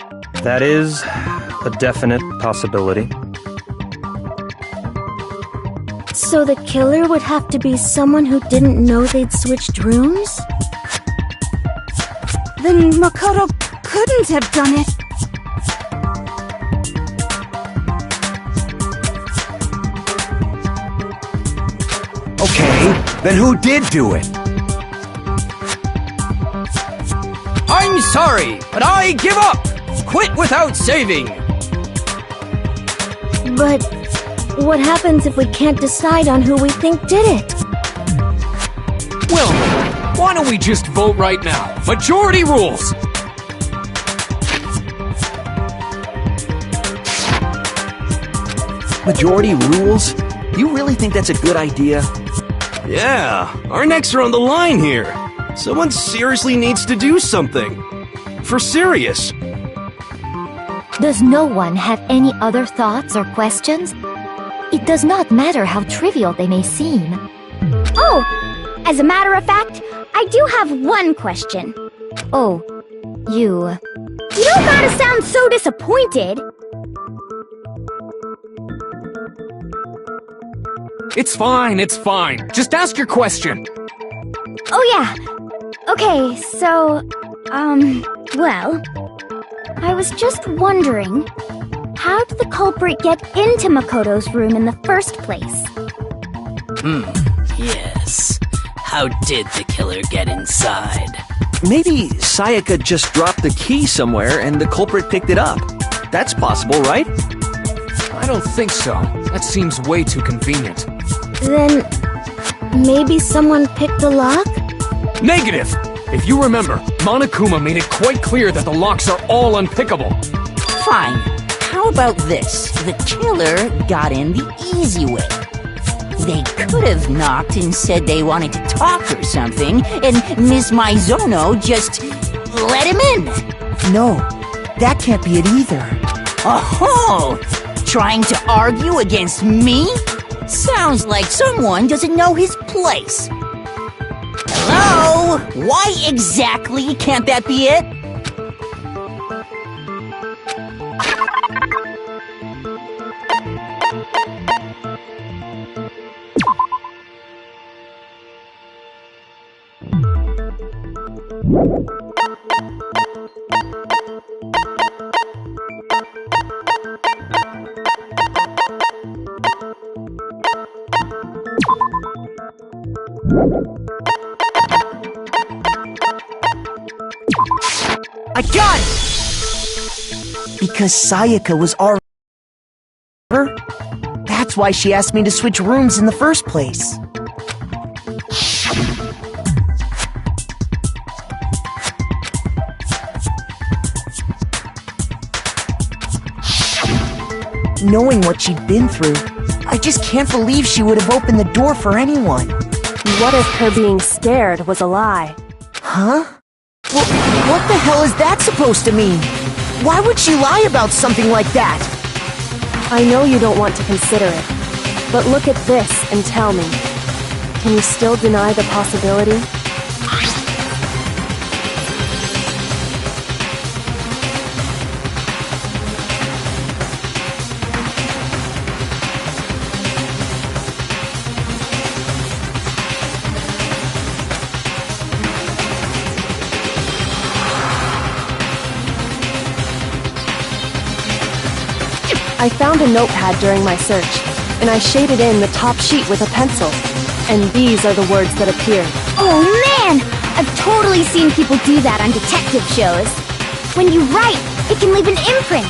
That is a definite possibility. So the killer would have to be someone who didn't know they'd switched rooms? Then Makoto couldn't have done it. Okay, then who did do it? I'm sorry, but I give up! Quit without saving! But what happens if we can't decide on who we think did it? Well, why don't we just vote right now? Majority rules! Majority rules? You really think that's a good idea? Yeah, our necks are on the line here. Someone seriously needs to do something. For serious. Does no one have any other thoughts or questions? It does not matter how trivial they may seem. Oh! As a matter of fact, I do have one question. Oh, you... You don't gotta sound so disappointed! It's fine, it's fine. Just ask your question. Oh yeah. Okay, so, well, I was just wondering, how did the culprit get into Makoto's room in the first place? Yes. How did the killer get inside? Maybe Sayaka just dropped the key somewhere and the culprit picked it up. That's possible, right? I don't think so. That seems way too convenient. Then, maybe someone picked the lock? Negative! If you remember, Monokuma made it quite clear that the locks are all unpickable. Fine. How about this? The killer got in the easy way. They could have knocked and said they wanted to talk or something, and Miss Maizono just let him in. No, that can't be it either. Oh, trying to argue against me? Sounds like someone doesn't know his place. Hello? Why exactly can't that be it? I got it! Because Sayaka was already... That's why she asked me to switch rooms in the first place. Knowing what she'd been through, I just can't believe she would have opened the door for anyone. What if her being scared was a lie? Huh? What the hell is that supposed to mean? Why would she lie about something like that? I know you don't want to consider it, but look at this and tell me. Can you still deny the possibility? I found a notepad during my search, and I shaded in the top sheet with a pencil. And these are the words that appeared. Oh man! I've totally seen people do that on detective shows. When you write, it can leave an imprint.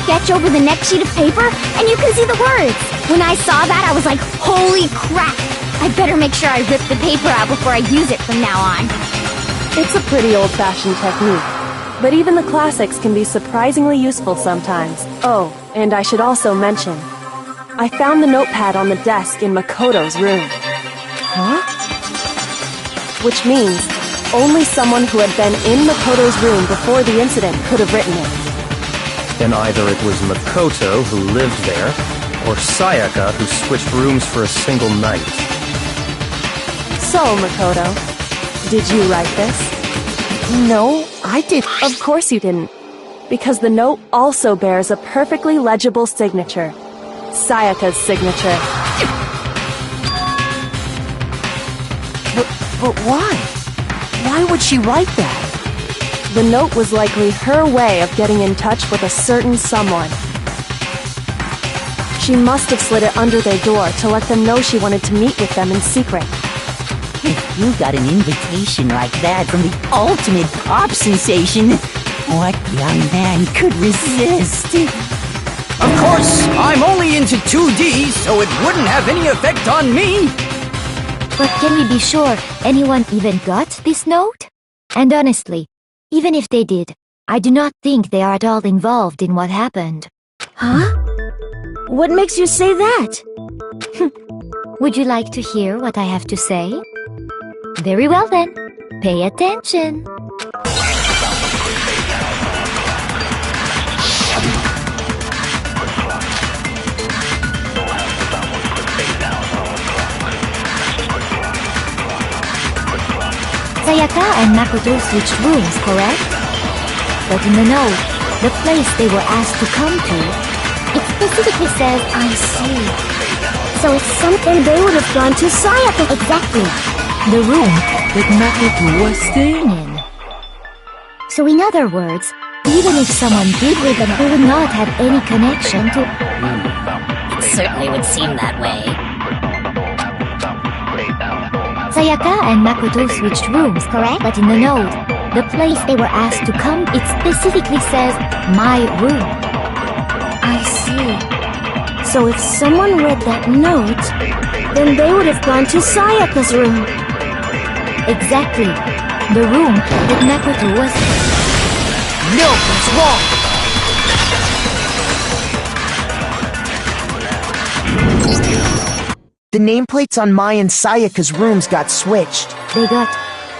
Sketch over the next sheet of paper, and you can see the words. When I saw that, I was like, holy crap! I better make sure I rip the paper out before I use it from now on. It's a pretty old-fashioned technique, but even the classics can be surprisingly useful sometimes. Oh, and I should also mention, I found the notepad on the desk in Makoto's room. Huh? Which means only someone who had been in Makoto's room before the incident could have written it. Then either it was Makoto who lived there, or Sayaka who switched rooms for a single night. So, Makoto, did you write this? No, I did. Of course you didn't, because the note also bears a perfectly legible signature. Sayaka's signature. But why? Why would she write that? The note was likely her way of getting in touch with a certain someone. She must have slid it under their door to let them know she wanted to meet with them in secret. If you got an invitation like that from the ultimate pop sensation, what young man could resist? Of course, I'm only into 2D, so it wouldn't have any effect on me. But can we be sure anyone even got this note? And honestly, even if they did, I do not think they are at all involved in what happened. Huh? What makes you say that? Would you like to hear what I have to say? Very well then, pay attention. Sayaka and Makoto switched rooms, correct? But in the note, the place they were asked to come to, it specifically says, I see. So it's something they would have gone to Sayaka. Exactly. The room that Makoto was staying in. So in other words, even if someone did read them, they would not have any connection to... It certainly would seem that way. Sayaka and Makoto switched rooms, correct? But in the note, the place they were asked to come, it specifically says, my room. I see. So if someone read that note, then they would have gone to Sayaka's room. Exactly. The room that Makoto was... No, it's wrong! The nameplates on Mai and Sayaka's rooms got switched. They got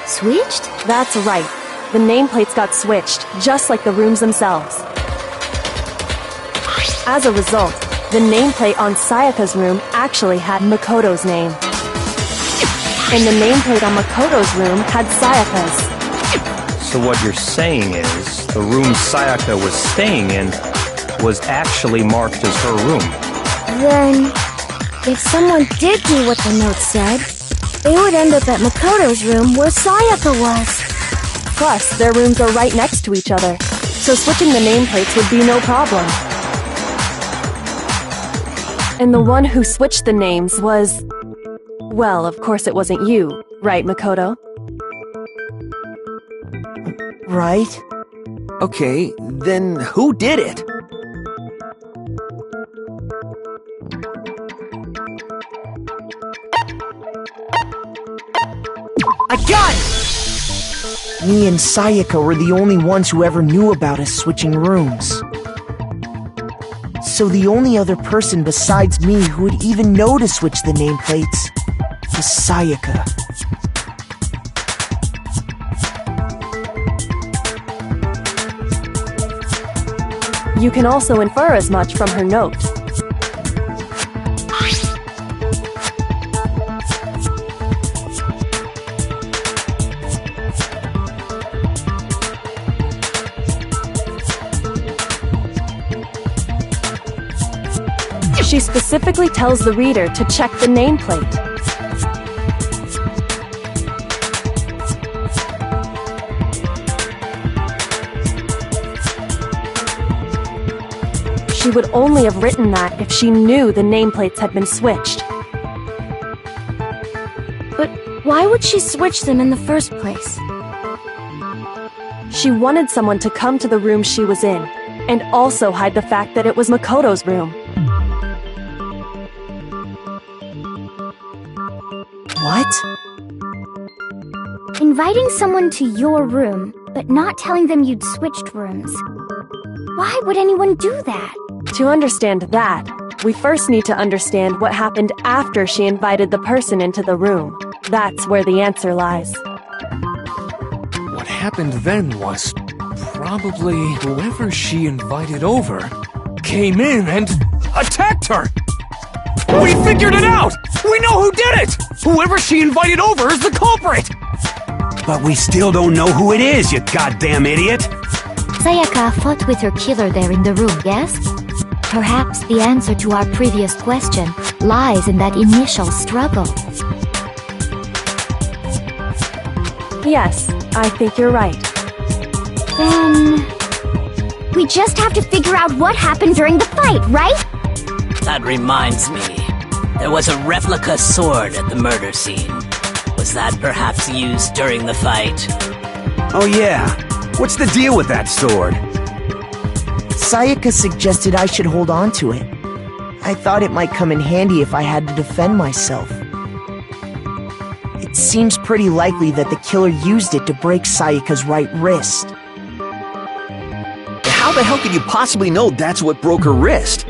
switched? That's right. The nameplates got switched, just like the rooms themselves. As a result, the nameplate on Sayaka's room actually had Makoto's name. And the nameplate on Makoto's room had Sayaka's. So what you're saying is, the room Sayaka was staying in was actually marked as her room. Then, if someone did do what the note said, they would end up at Makoto's room where Sayaka was. Plus, their rooms are right next to each other, so switching the nameplates would be no problem. And the one who switched the names was... Well, of course it wasn't you, right, Makoto? Right? Okay, then who did it? I got it! Me and Sayaka were the only ones who ever knew about us switching rooms. So the only other person besides me who would even know to switch the nameplates was Sayaka. You can also infer as much from her note. She specifically tells the reader to check the nameplate. She would only have written that if she knew the nameplates had been switched. But why would she switch them in the first place? She wanted someone to come to the room she was in, and also hide the fact that it was Makoto's room. What? Inviting someone to your room, but not telling them you'd switched rooms. Why would anyone do that? To understand that, we first need to understand what happened after she invited the person into the room. That's where the answer lies. What happened then was probably whoever she invited over came in and attacked her! We figured it out! We know who did it! Whoever she invited over is the culprit! But we still don't know who it is, you goddamn idiot! Sayaka fought with her killer there in the room, yes? Perhaps the answer to our previous question lies in that initial struggle. Yes, I think you're right. Then... we just have to figure out what happened during the fight, right? That reminds me. There was a replica sword at the murder scene. Was that perhaps used during the fight? Oh yeah. What's the deal with that sword? Sayaka suggested I should hold on to it. I thought it might come in handy if I had to defend myself. It seems pretty likely that the killer used it to break Sayaka's right wrist. How the hell could you possibly know that's what broke her wrist?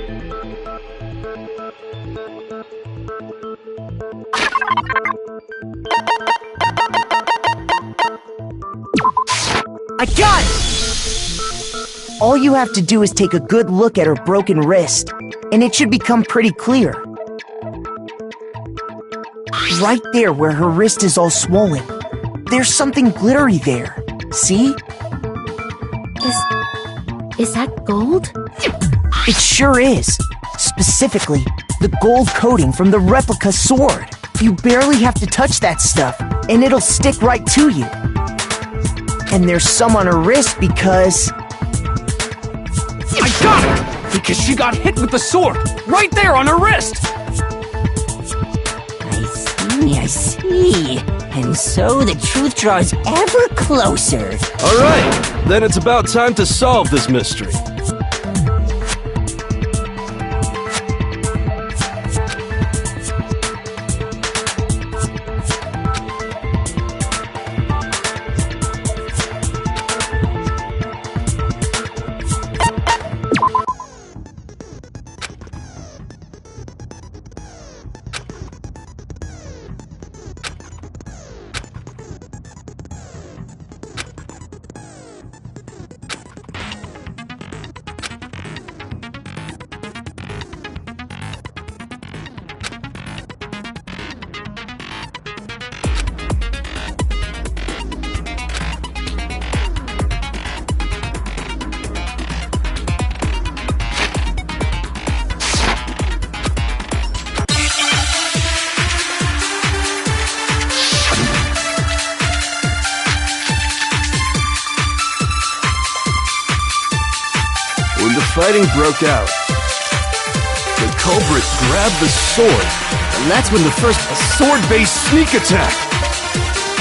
I got it! All you have to do is take a good look at her broken wrist, and it should become pretty clear. Right there where her wrist is all swollen, there's something glittery there. See? Is that gold? It sure is. Specifically, the gold coating from the replica sword. You barely have to touch that stuff, and it'll stick right to you. And there's some on her wrist because... I got it! Because she got hit with the sword! Right there on her wrist! I see. And so the truth draws ever closer. Alright, then it's about time to solve this mystery. fighting broke out, the culprit grabbed the sword, and that's when the first sword-based sneak attack.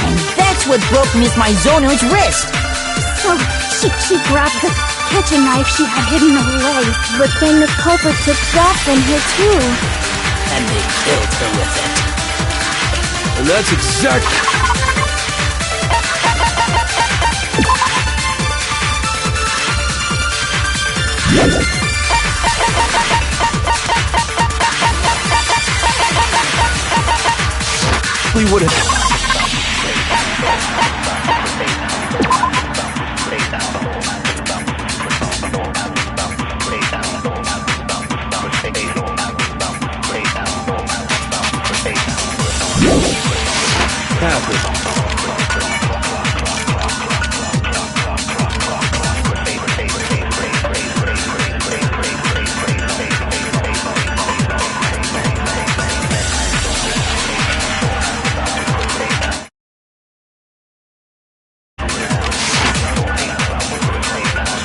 And that's what broke Miss Mizono's wrist. So she grabbed the kitchen knife she had hidden away, but then the culprit took that from her too. And they killed her with it. And that's exactly... We would have...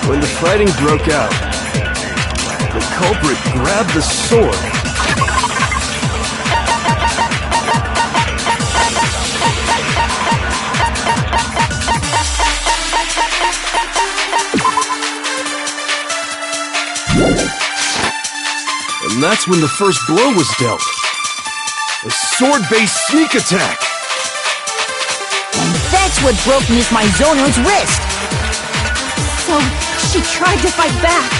When the fighting broke out, the culprit grabbed the sword. And that's when the first blow was dealt. A sword-based sneak attack. And that's what broke Miss Mizono's wrist. So she tried to fight back.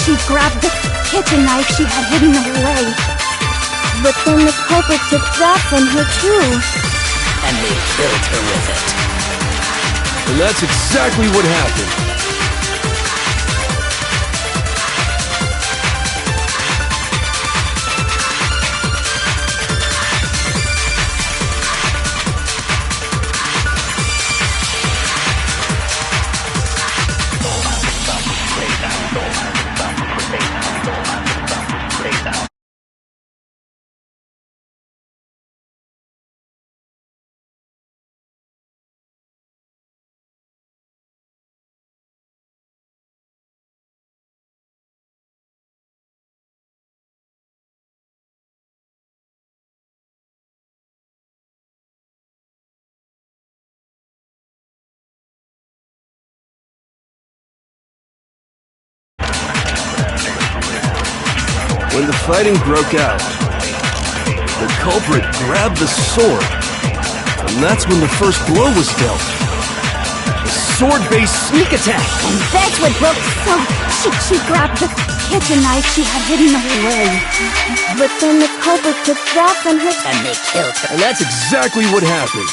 She grabbed the kitchen knife she had hidden away. But then the culprit took that from her too. And they killed her with it. And that's exactly what happened. When the fighting broke out, the culprit grabbed the sword, and that's when the first blow was dealt. A sword-based sneak attack. And that's what broke... So she grabbed the kitchen knife she had hidden away. But then the culprit took that from her... And they killed her. And that's exactly what happened.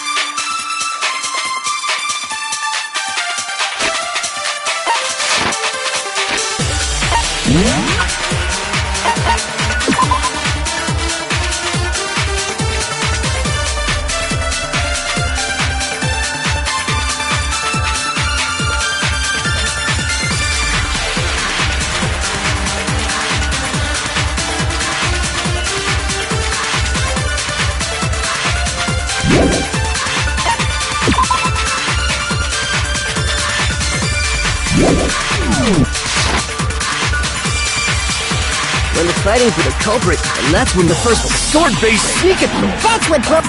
When the fighting for the culprit, and that's when the first sword-based sneak attack. That's what broke...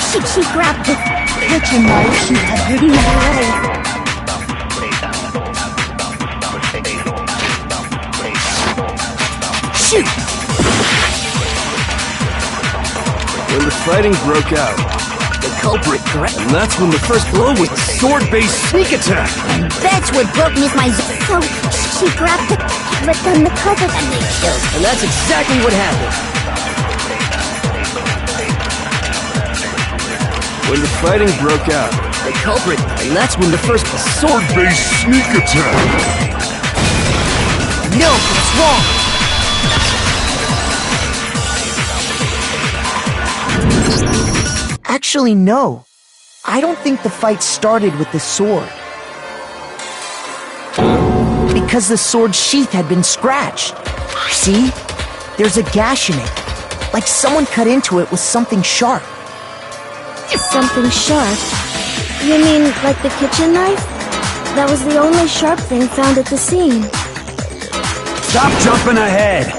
So she grabbed the kitchen knife she had hidden away. Shoot! When the fighting broke out, the culprit grabbed, and that's when the first blow was a sword-based sneak attack. And that's what broke Miss Mizono. So she grabbed the... But then the culprit... And they killed her. And that's exactly what happened. When the fighting broke out, the culprit, and that's when the first sword-based sneak attack. No, it's wrong. Actually, no. I don't think the fight started with the sword. Because the sword's sheath had been scratched. See? There's a gash in it. Like someone cut into it with something sharp. Something sharp? You mean like the kitchen knife? That was the only sharp thing found at the scene. Stop jumping ahead!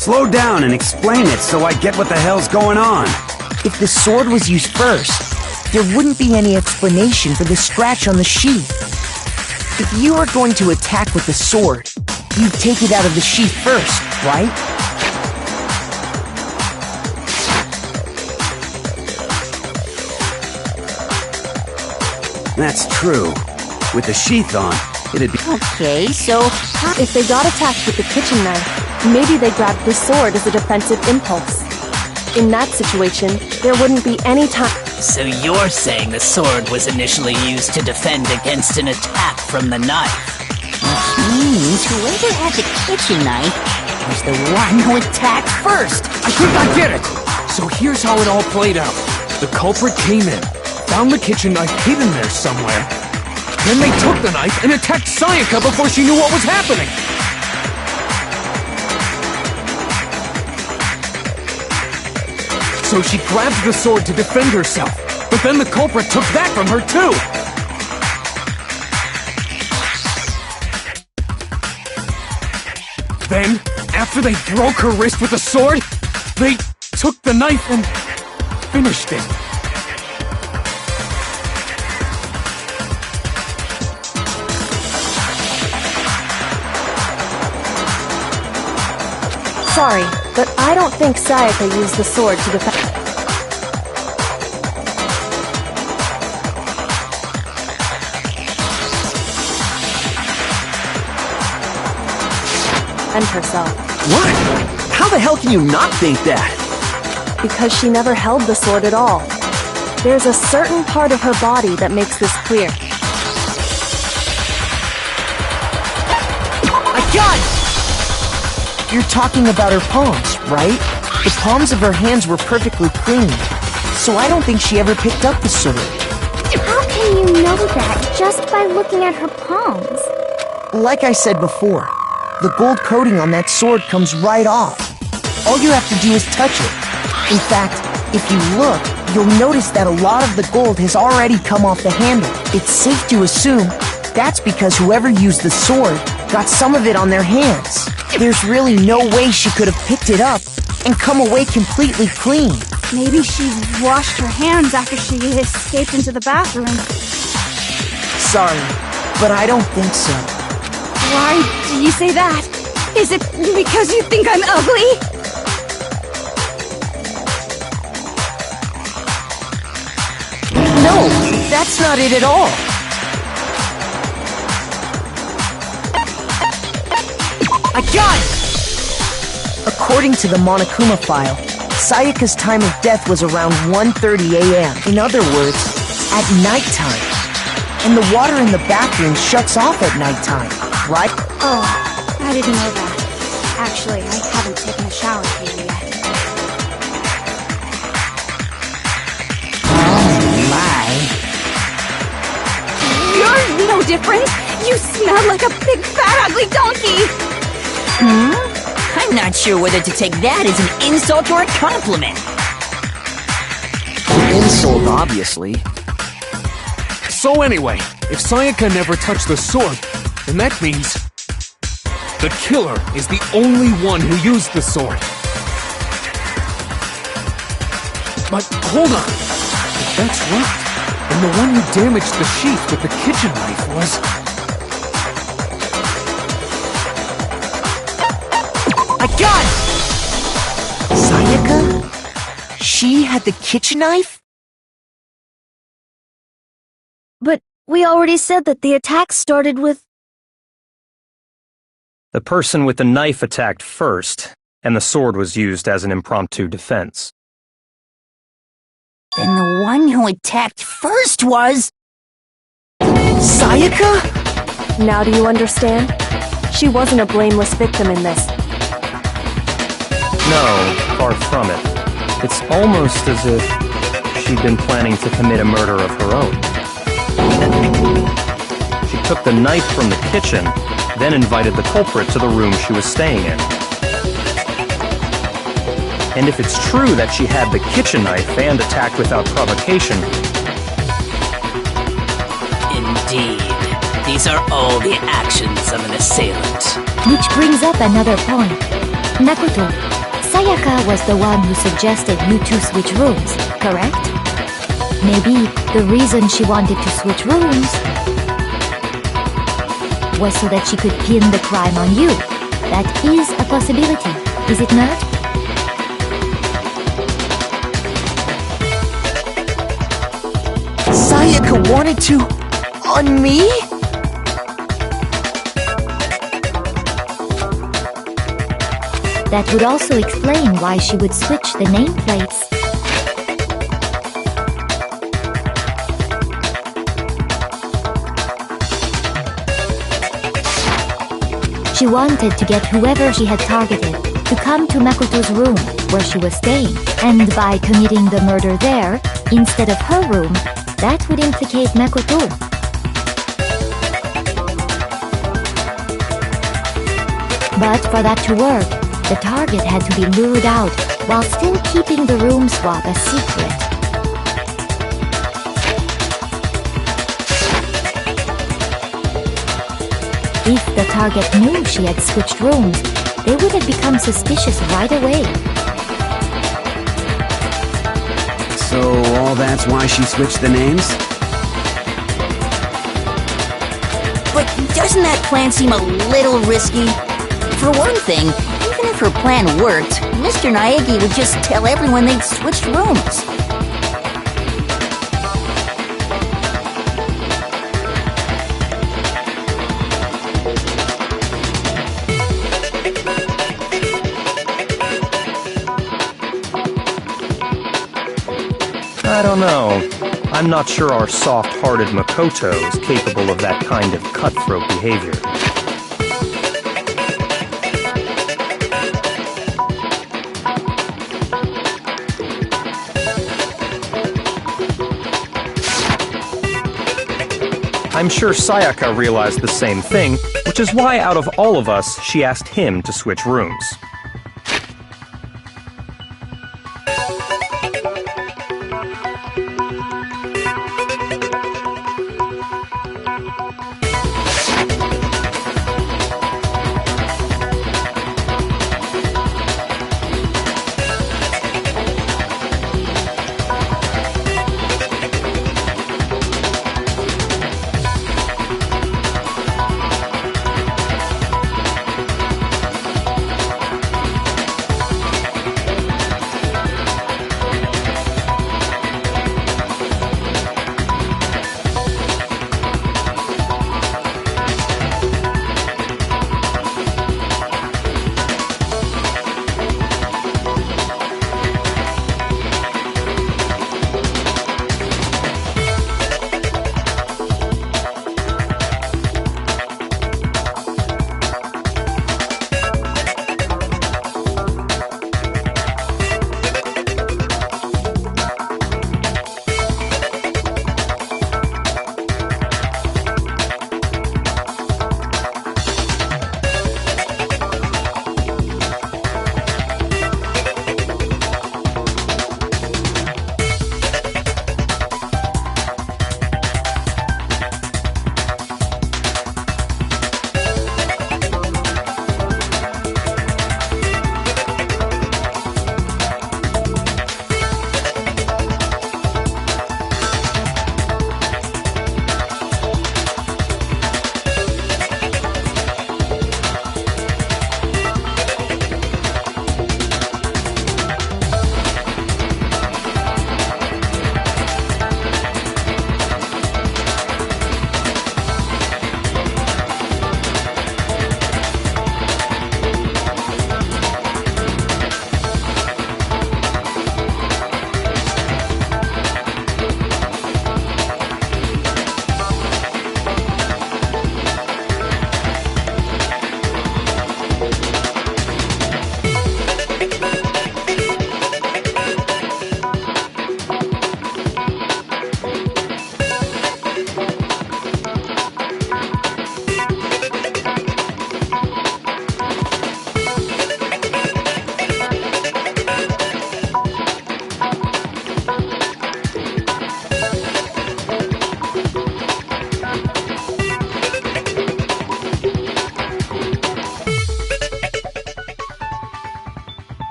Slow down and explain it so I get what the hell's going on. If the sword was used first, there wouldn't be any explanation for the scratch on the sheath. If you were going to attack with the sword, you'd take it out of the sheath first, right? That's true. With the sheath on, it'd be... Okay, so If they got attacked with the kitchen knife, maybe they grabbed the sword as a defensive impulse. In that situation, there wouldn't be any time. So you're saying the sword was initially used to defend against an attack from the knife? which means whoever has a kitchen knife was the one who attacked first. I think I get it! So here's how it all played out. The culprit came in, found the kitchen knife hidden there somewhere. Then they took the knife and attacked Sayaka before she knew what was happening. So she grabbed the sword to defend herself, but then the culprit took that from her too! Then, after they broke her wrist with the sword, they took the knife and finished it. Sorry, but I don't think Sayaka used the sword to defend... and herself. What? How the hell can you not think that? Because she never held the sword at all. There's a certain part of her body that makes this clear. I got it! You're talking about her palms, right? The palms of her hands were perfectly clean, so I don't think she ever picked up the sword. How can you know that just by looking at her palms? Like I said before, the gold coating on that sword comes right off. All you have to do is touch it. In fact, if you look, you'll notice that a lot of the gold has already come off the handle. It's safe to assume that's because whoever used the sword got some of it on their hands. There's really no way she could have picked it up and come away completely clean. Maybe she washed her hands after she escaped into the bathroom. Sorry, but I don't think so. Why do you say that? Is it because you think I'm ugly? No, that's not it at all. I got it! According to the Monokuma file, Sayaka's time of death was around 1:30 a.m. In other words, at nighttime. And the water in the bathroom shuts off at nighttime, right? Oh, I didn't know that. Actually, I haven't taken a shower here yet. You're no different! You smell like a big fat ugly donkey! I'm not sure whether to take that as an insult or a compliment. Insult, obviously. So anyway, if Sayaka never touched the sword, then that means the killer is the only one who used the sword. But hold on. If that's right, then the one who damaged the sheath with the kitchen knife was... I got it! Sayaka? She had the kitchen knife? But we already said that the attack started with... The person with the knife attacked first, and the sword was used as an impromptu defense. Then the one who attacked first was... Sayaka? Now do you understand? She wasn't a blameless victim in this. No, far from it. It's almost as if she'd been planning to commit a murder of her own. She took the knife from the kitchen, then invited the culprit to the room she was staying in. And if it's true that she had the kitchen knife and attacked without provocation... Indeed. The These are all the actions of an assailant. Which brings up another point. Makoto, Sayaka was the one who suggested you two switch rooms, correct? Maybe the reason she wanted to switch rooms was so that she could pin the crime on you. That is a possibility, is it not? Sayaka wanted to... on me? That would also explain why she would switch the nameplates. She wanted to get whoever she had targeted to come to Makoto's room where she was staying, and by committing the murder there instead of her room, that would implicate Makoto. But for that to work, the target had to be lured out while still keeping the room swap a secret. If the target knew she had switched rooms, they would have become suspicious right away. So all that's why she switched the names? But doesn't that plan seem a little risky? For one thing, even if her plan worked, Mr. Naegi would just tell everyone they'd switched rooms. I don't know. I'm not sure our soft-hearted Makoto is capable of that kind of cutthroat behavior. I'm sure Sayaka realized the same thing, which is why out of all of us, she asked him to switch rooms.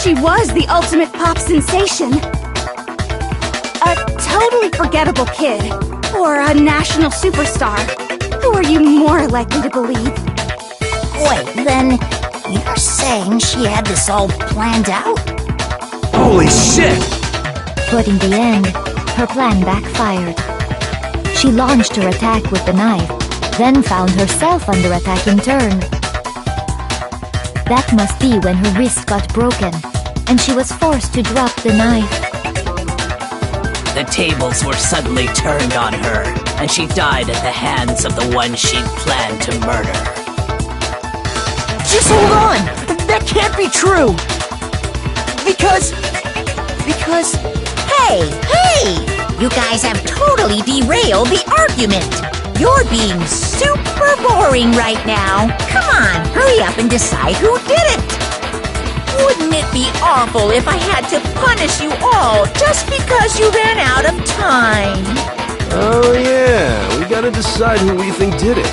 she was the ultimate pop sensation. A totally forgettable kid, or a national superstar. Who are you more likely to believe? Wait, then you're saying she had this all planned out? Holy shit! But in the end, her plan backfired. She launched her attack with the knife, then found herself under attack in turn. That must be when her wrist got broken, and she was forced to drop the knife. The tables were suddenly turned on her, and she died at the hands of the one she'd planned to murder. Just hold on! That can't be true! Because... Hey! You guys have totally derailed the argument! You're being super boring right now! Come on, hurry up and decide who did it! Wouldn't it be awful if I had to punish you all just because you ran out of time? Oh yeah, we gotta decide who we think did it.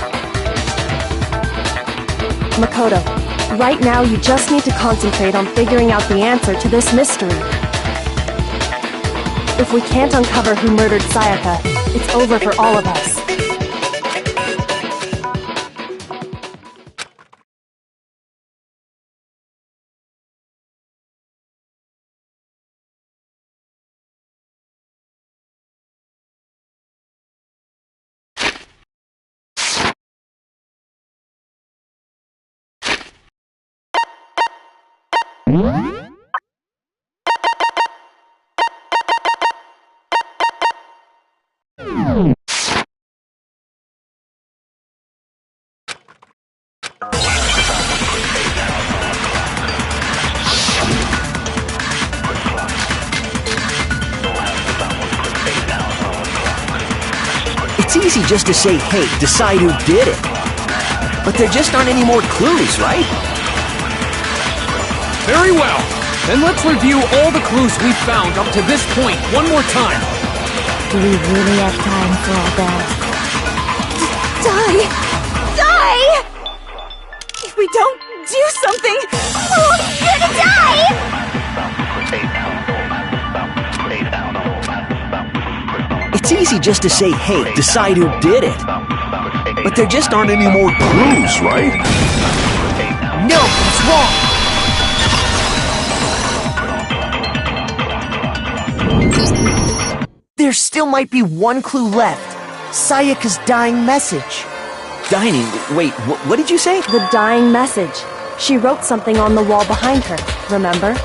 Makoto, right now you just need to concentrate on figuring out the answer to this mystery. If we can't uncover who murdered Sayaka, it's over for all of us. It's easy just to say, hey, decide who did it. But there just aren't any more clues, right? Very well. Then let's review all the clues we've found up to this point one more time. Do we really have time for all that? Die! If we don't do something, we're gonna die! It's easy just to say, hey, decide who did it. But there just aren't any more clues, right? No, it's wrong! There still might be one clue left. Sayaka's dying message. Dining? Wait, what did you say? The dying message. She wrote something on the wall behind her, remember?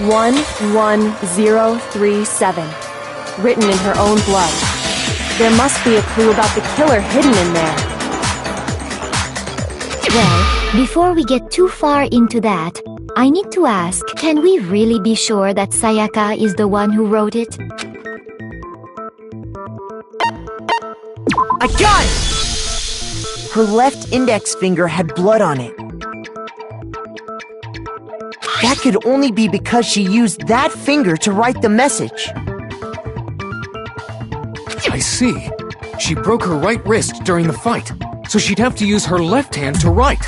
11037. Written in her own blood. There must be a clue about the killer hidden in there. Well, before we get too far into that, I need to ask, can we really be sure that Sayaka is the one who wrote it? I got it! Her left index finger had blood on it. That could only be because she used that finger to write the message. I see. She broke her right wrist during the fight, so she'd have to use her left hand to write.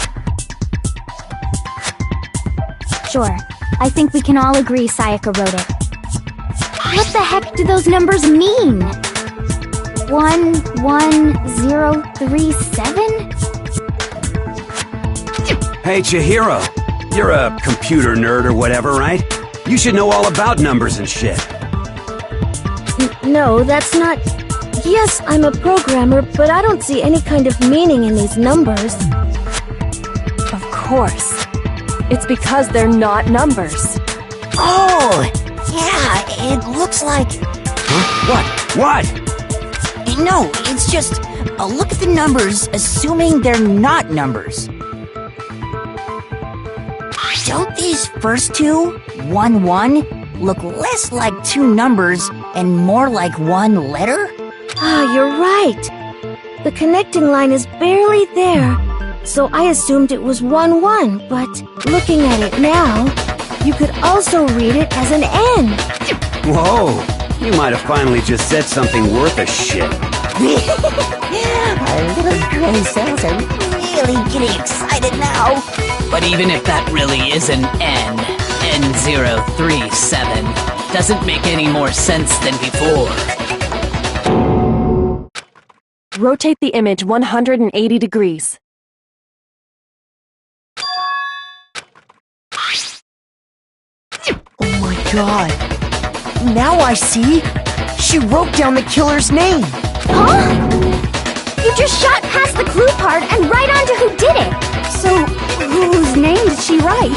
Sure. I think we can all agree Sayaka wrote it. What the heck do those numbers mean? 11037? Hey, Chihiro. You're a computer nerd or whatever, right? You should know all about numbers and shit. No, that's not... Yes, I'm a programmer, but I don't see any kind of meaning in these numbers. Of course. It's because they're not numbers. Oh! Yeah, it looks like... Huh? What? No, it's just... look at the numbers, assuming they're not numbers. Don't these first two, 1-1, look less like two numbers and more like one letter? Ah, you're right. The connecting line is barely there, so I assumed it was 1-1, but looking at it now, you could also read it as an N. Whoa, you might have finally just said something worth a shit. Our little gray cells are really getting excited now. But even if that really is an N, 10037 doesn't make any more sense than before. Rotate the image 180 degrees. Oh my god. Now I see. She wrote down the killer's name. Huh? You just shot past the clue part and right onto who did it. So, whose name did she write?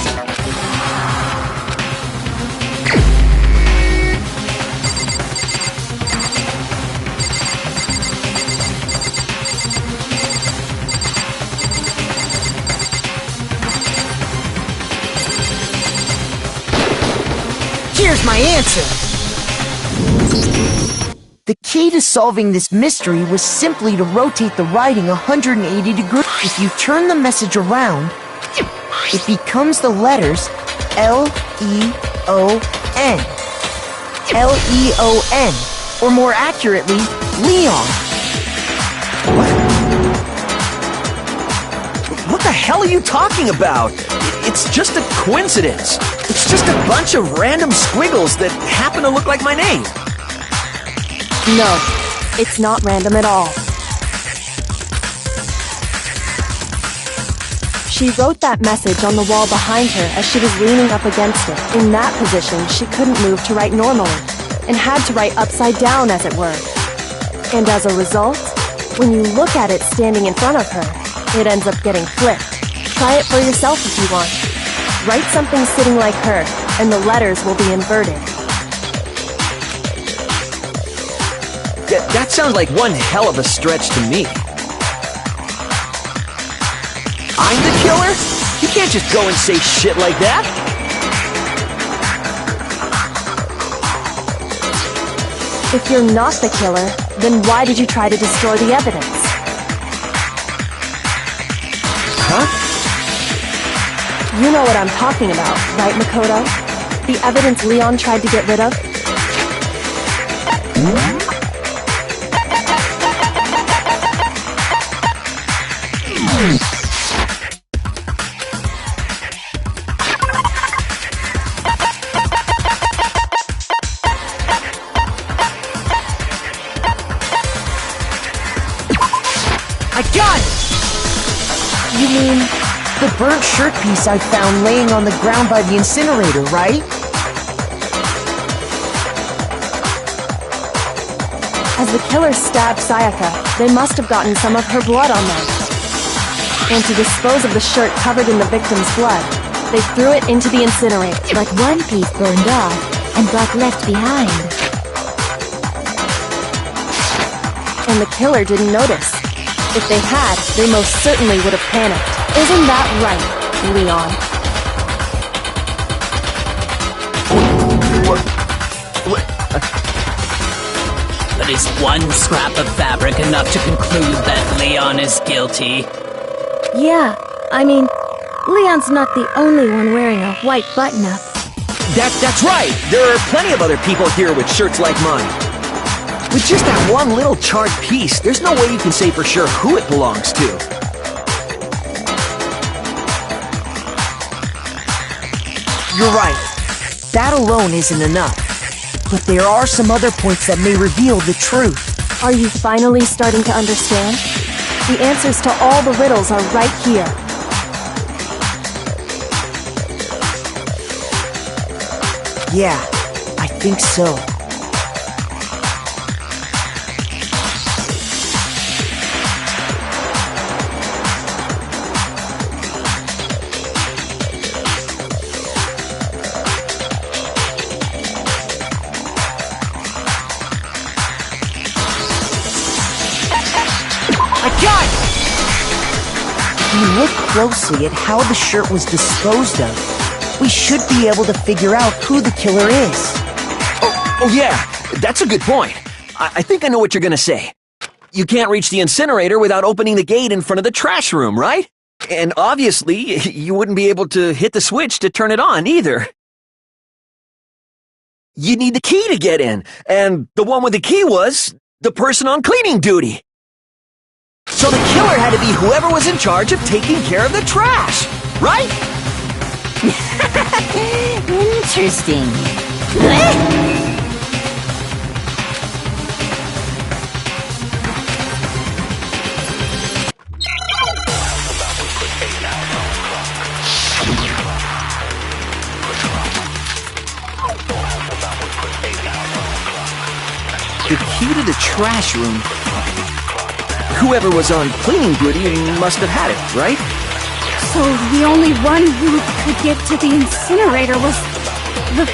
Here's my answer. The key to solving this mystery was simply to rotate the writing 180 degrees. If you turn the message around, it becomes the letters L-E-O-N. L-E-O-N. Or more accurately, Leon. What the hell are you talking about? It's just a coincidence. It's just a bunch of random squiggles that happen to look like my name. No, it's not random at all. She wrote that message on the wall behind her as she was leaning up against it. In that position, she couldn't move to write normally, and had to write upside down, as it were. And as a result, when you look at it standing in front of her, it ends up getting flipped. Try it for yourself if you want. Write something sitting like her, and the letters will be inverted. That sounds like one hell of a stretch to me. I'm the killer? You can't just go and say shit like that. If you're not the killer, then why did you try to destroy the evidence? Huh? You know what I'm talking about, right, Makoto? The evidence Leon tried to get rid of? I got it! You mean the burnt shirt piece I found laying on the ground by the incinerator, right? As the killer stabbed Sayaka, they must have gotten some of her blood on them. And to dispose of the shirt covered in the victim's blood, they threw it into the incinerator. But one piece burned off and got left behind. And the killer didn't notice. If they had, they most certainly would have panicked. Isn't that right, Leon? But is one scrap of fabric enough to conclude that Leon is guilty? Yeah, I mean, Leon's not the only one wearing a white button-up. That's right. There are plenty of other people here with shirts like mine. With just that one little charred piece, there's no way you can say for sure who it belongs to. You're right. That alone isn't enough. But there are some other points that may reveal the truth. Are you finally starting to understand? The answers to all the riddles are right here. Yeah, I think so. If you look closely at how the shirt was disposed of, we should be able to figure out who the killer is. Oh yeah, that's a good point. I think I know what you're gonna say. You can't reach the incinerator without opening the gate in front of the trash room, right? And obviously, you wouldn't be able to hit the switch to turn it on either. You need the key to get in, and the one with the key was the person on cleaning duty. So the killer had to be whoever was in charge of taking care of the trash, right? Interesting. The key to the trash room. Whoever was on cleaning duty must have had it, right? So the only one who could get to the incinerator was the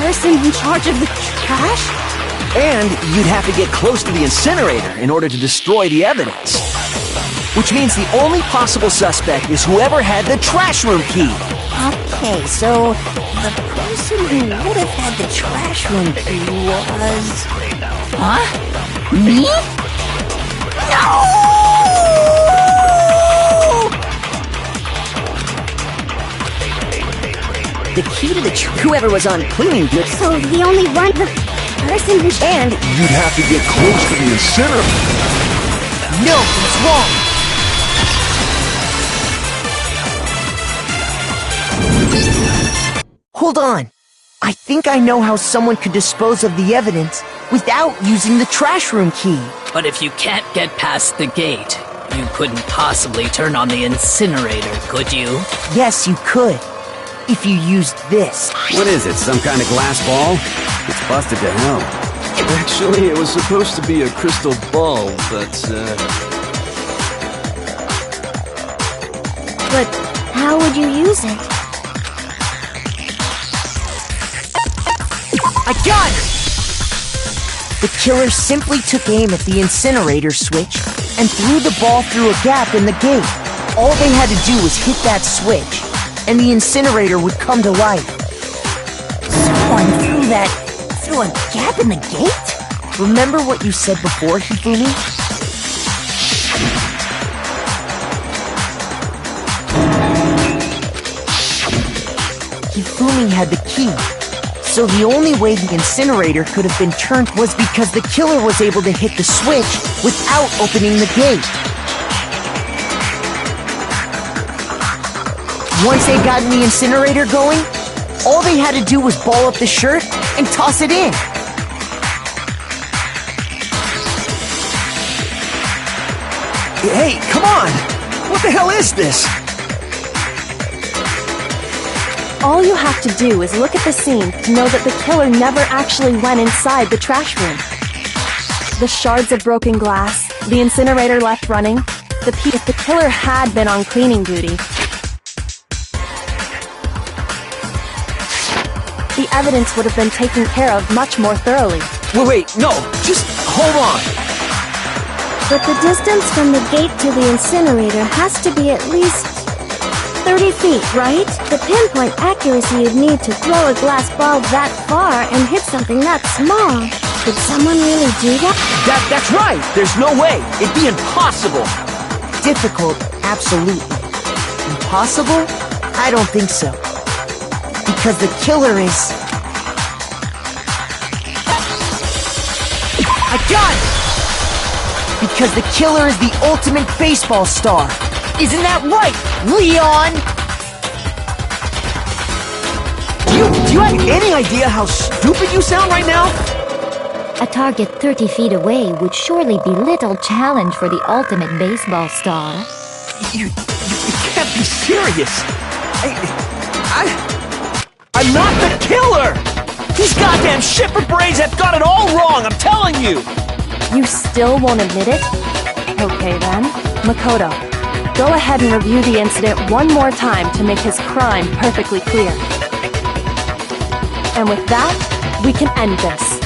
person in charge of the trash? And you'd have to get close to the incinerator in order to destroy the evidence. Which means the only possible suspect is whoever had the trash room key. Okay, so the person who would have had the trash room key was... Huh? Me? No! The key to the whoever was on cleaning duty. So the only one, the person who... And You'd have to get close to the incinerator. no, it's wrong. Hold on. I think I know how someone could dispose of the evidence without using the trash room key. But if you can't get past the gate, you couldn't possibly turn on the incinerator, could you? Yes, you could. If you used this. What is it, some kind of glass ball? It's busted to hell. Actually, it was supposed to be a crystal ball, but, But how would you use it? I got it! The killer simply took aim at the incinerator switch and threw the ball through a gap in the gate. All they had to do was hit that switch, and the incinerator would come to life. Someone threw a gap in the gate? Remember what you said before, Hifumi? Hifumi had the key, so the only way the incinerator could have been turned was because the killer was able to hit the switch without opening the gate. Once they'd gotten the incinerator going, all they had to do was ball up the shirt and toss it in. Hey, come on! What the hell is this? All you have to do is look at the scene to know that the killer never actually went inside the trash room. The shards of broken glass, the incinerator left running, if the killer had been on cleaning duty, the evidence would have been taken care of much more thoroughly. Wait, no, just hold on. But the distance from the gate to the incinerator has to be at least 30 feet, right? The pinpoint accuracy you'd need to throw a glass ball that far and hit something that small. Could someone really do that? That's right! There's no way! It'd be impossible! Difficult, absolutely. Impossible? I don't think so. Because the killer is... I got it! Because the killer is the ultimate baseball star. Isn't that right, Leon? Do you have any idea how stupid you sound right now? A target 30 feet away would surely be little challenge for the ultimate baseball star. You can't be serious! I'm not the killer! These goddamn shipper brains have got it all wrong, I'm telling you! You still won't admit it? Okay then. Makoto, go ahead and review the incident one more time to make his crime perfectly clear. And with that, we can end this.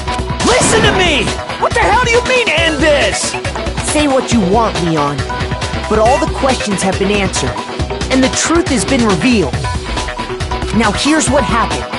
Listen to me! What the hell do you mean, end this? Say what you want, Leon. But all the questions have been answered, and the truth has been revealed. Now here's what happened.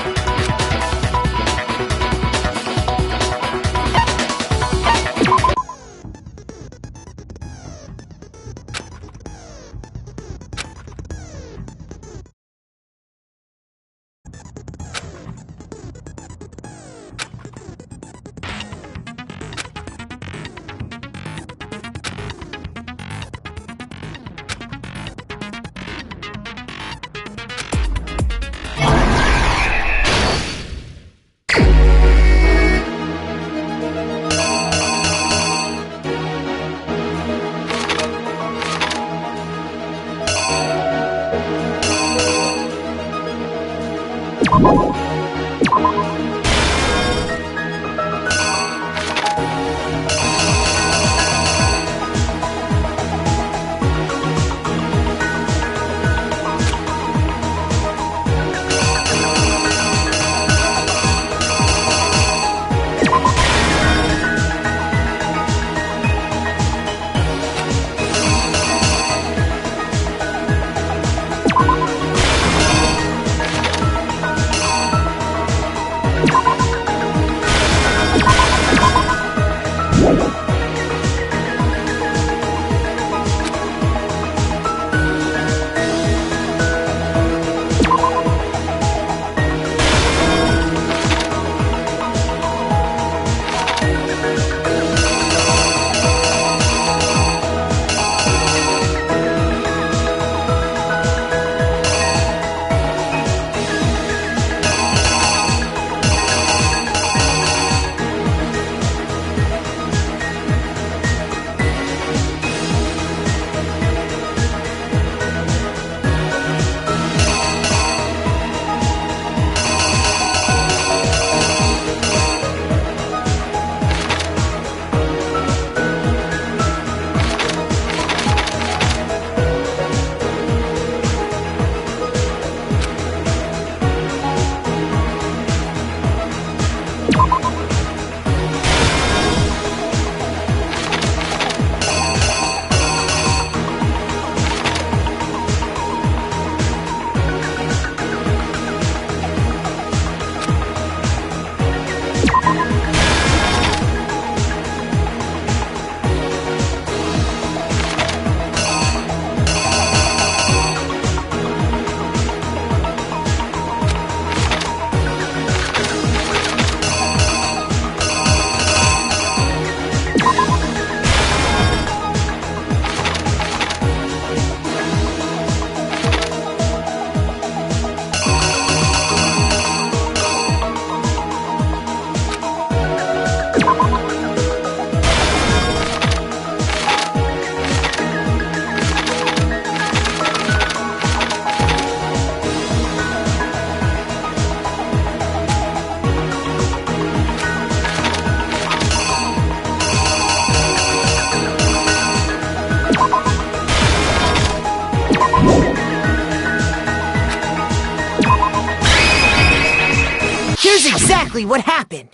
Here's exactly what happened.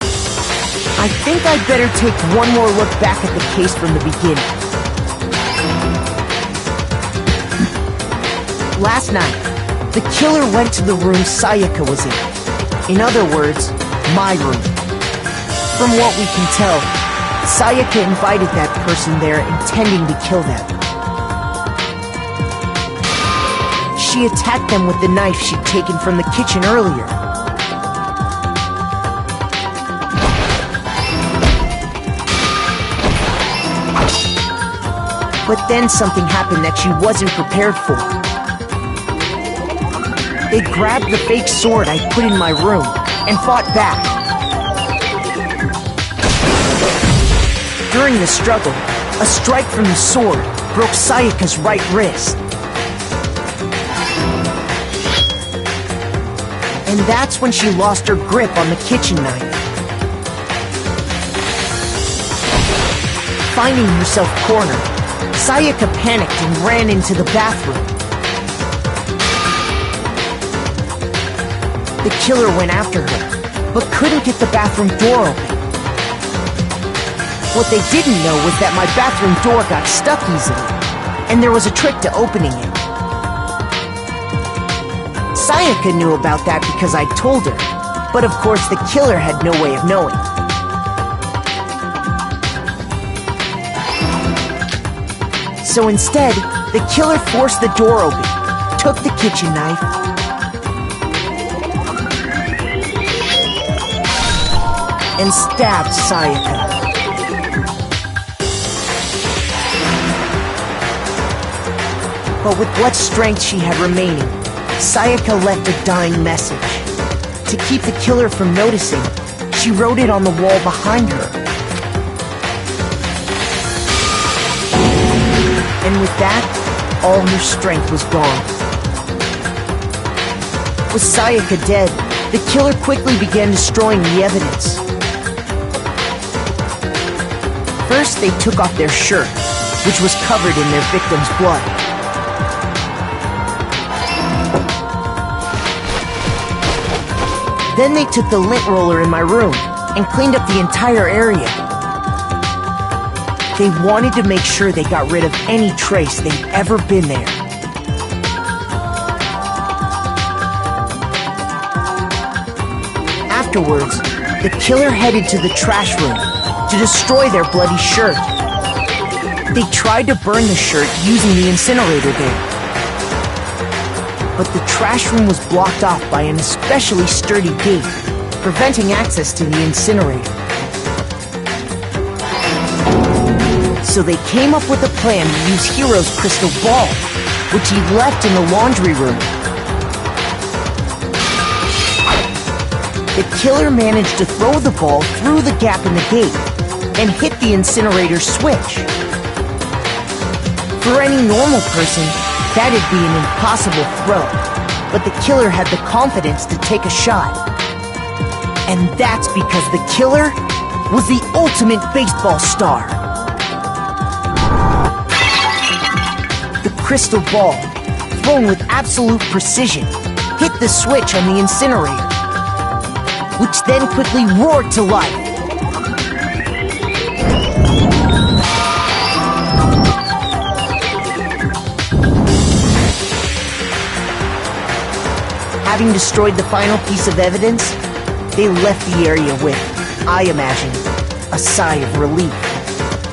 I think I'd better take one more look back at the case from the beginning. Last night, the killer went to the room Sayaka was in. In other words, my room. From what we can tell, Sayaka invited that person there intending to kill them. She attacked them with the knife she'd taken from the kitchen earlier. But then something happened that she wasn't prepared for. They grabbed the fake sword I put in my room and fought back. During the struggle, a strike from the sword broke Sayaka's right wrist. And that's when she lost her grip on the kitchen knife. Finding herself cornered, Sayaka panicked and ran into the bathroom. The killer went after her, but couldn't get the bathroom door open. What they didn't know was that my bathroom door got stuck easily, and there was a trick to opening it. Sayaka knew about that because I told her, but of course the killer had no way of knowing. So instead, the killer forced the door open, took the kitchen knife, and stabbed Sayaka. But with what strength she had remaining, Sayaka left a dying message. To keep the killer from noticing, she wrote it on the wall behind her. And with that, all her strength was gone. With Sayaka dead, the killer quickly began destroying the evidence. First, they took off their shirt, which was covered in their victim's blood. Then they took the lint roller in my room and cleaned up the entire area. They wanted to make sure they got rid of any trace they'd ever been there. Afterwards, the killer headed to the trash room to destroy their bloody shirt. They tried to burn the shirt using the incinerator there. But the trash room was blocked off by an especially sturdy gate, preventing access to the incinerator. So they came up with a plan to use Hiro's crystal ball, which he left in the laundry room. The killer managed to throw the ball through the gap in the gate and hit the incinerator switch. For any normal person, that'd be an impossible throw, but the killer had the confidence to take a shot. And that's because the killer was the ultimate baseball star. The crystal ball, thrown with absolute precision, hit the switch on the incinerator, which then quickly roared to life. Having destroyed the final piece of evidence, they left the area with, I imagine, a sigh of relief.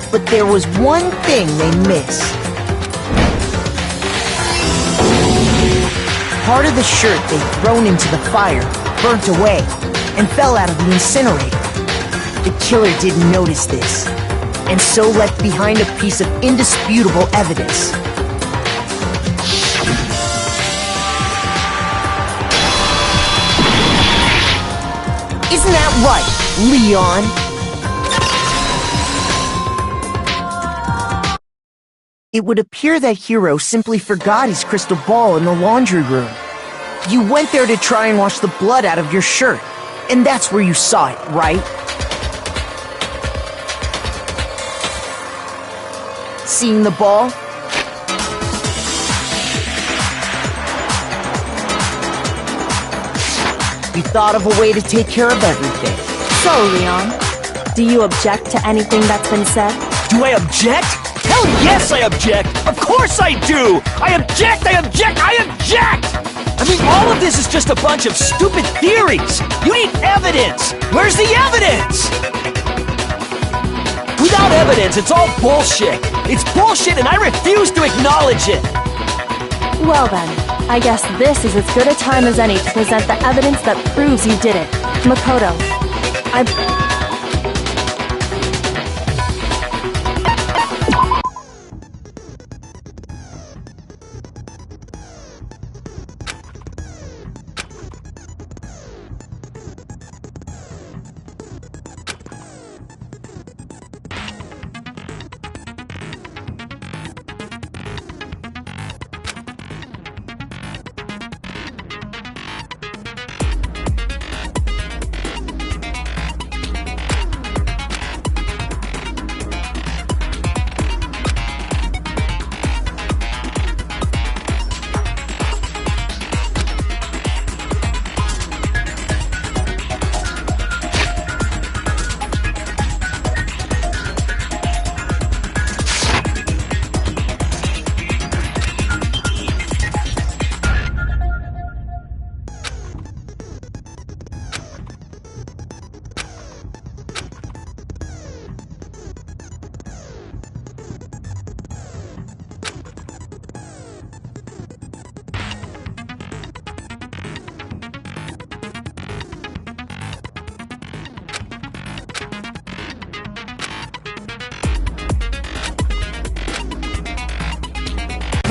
But there was one thing they missed. Part of the shirt they'd thrown into the fire burnt away and fell out of the incinerator. The killer didn't notice this, and so left behind a piece of indisputable evidence. Isn't that right, Leon? It would appear that Hiro simply forgot his crystal ball in the laundry room. You went there to try and wash the blood out of your shirt, and that's where you saw it, right? Seeing the ball? You thought of a way to take care of everything. So, Leon, do you object to anything that's been said? Do I object? Hell yes, I object! Of course I do! I object! I object! I object! I mean, all of this is just a bunch of stupid theories! You need evidence! Where's the evidence? Without evidence, it's all bullshit! It's bullshit and I refuse to acknowledge it! Well then, I guess this is as good a time as any to present the evidence that proves you did it. Makoto,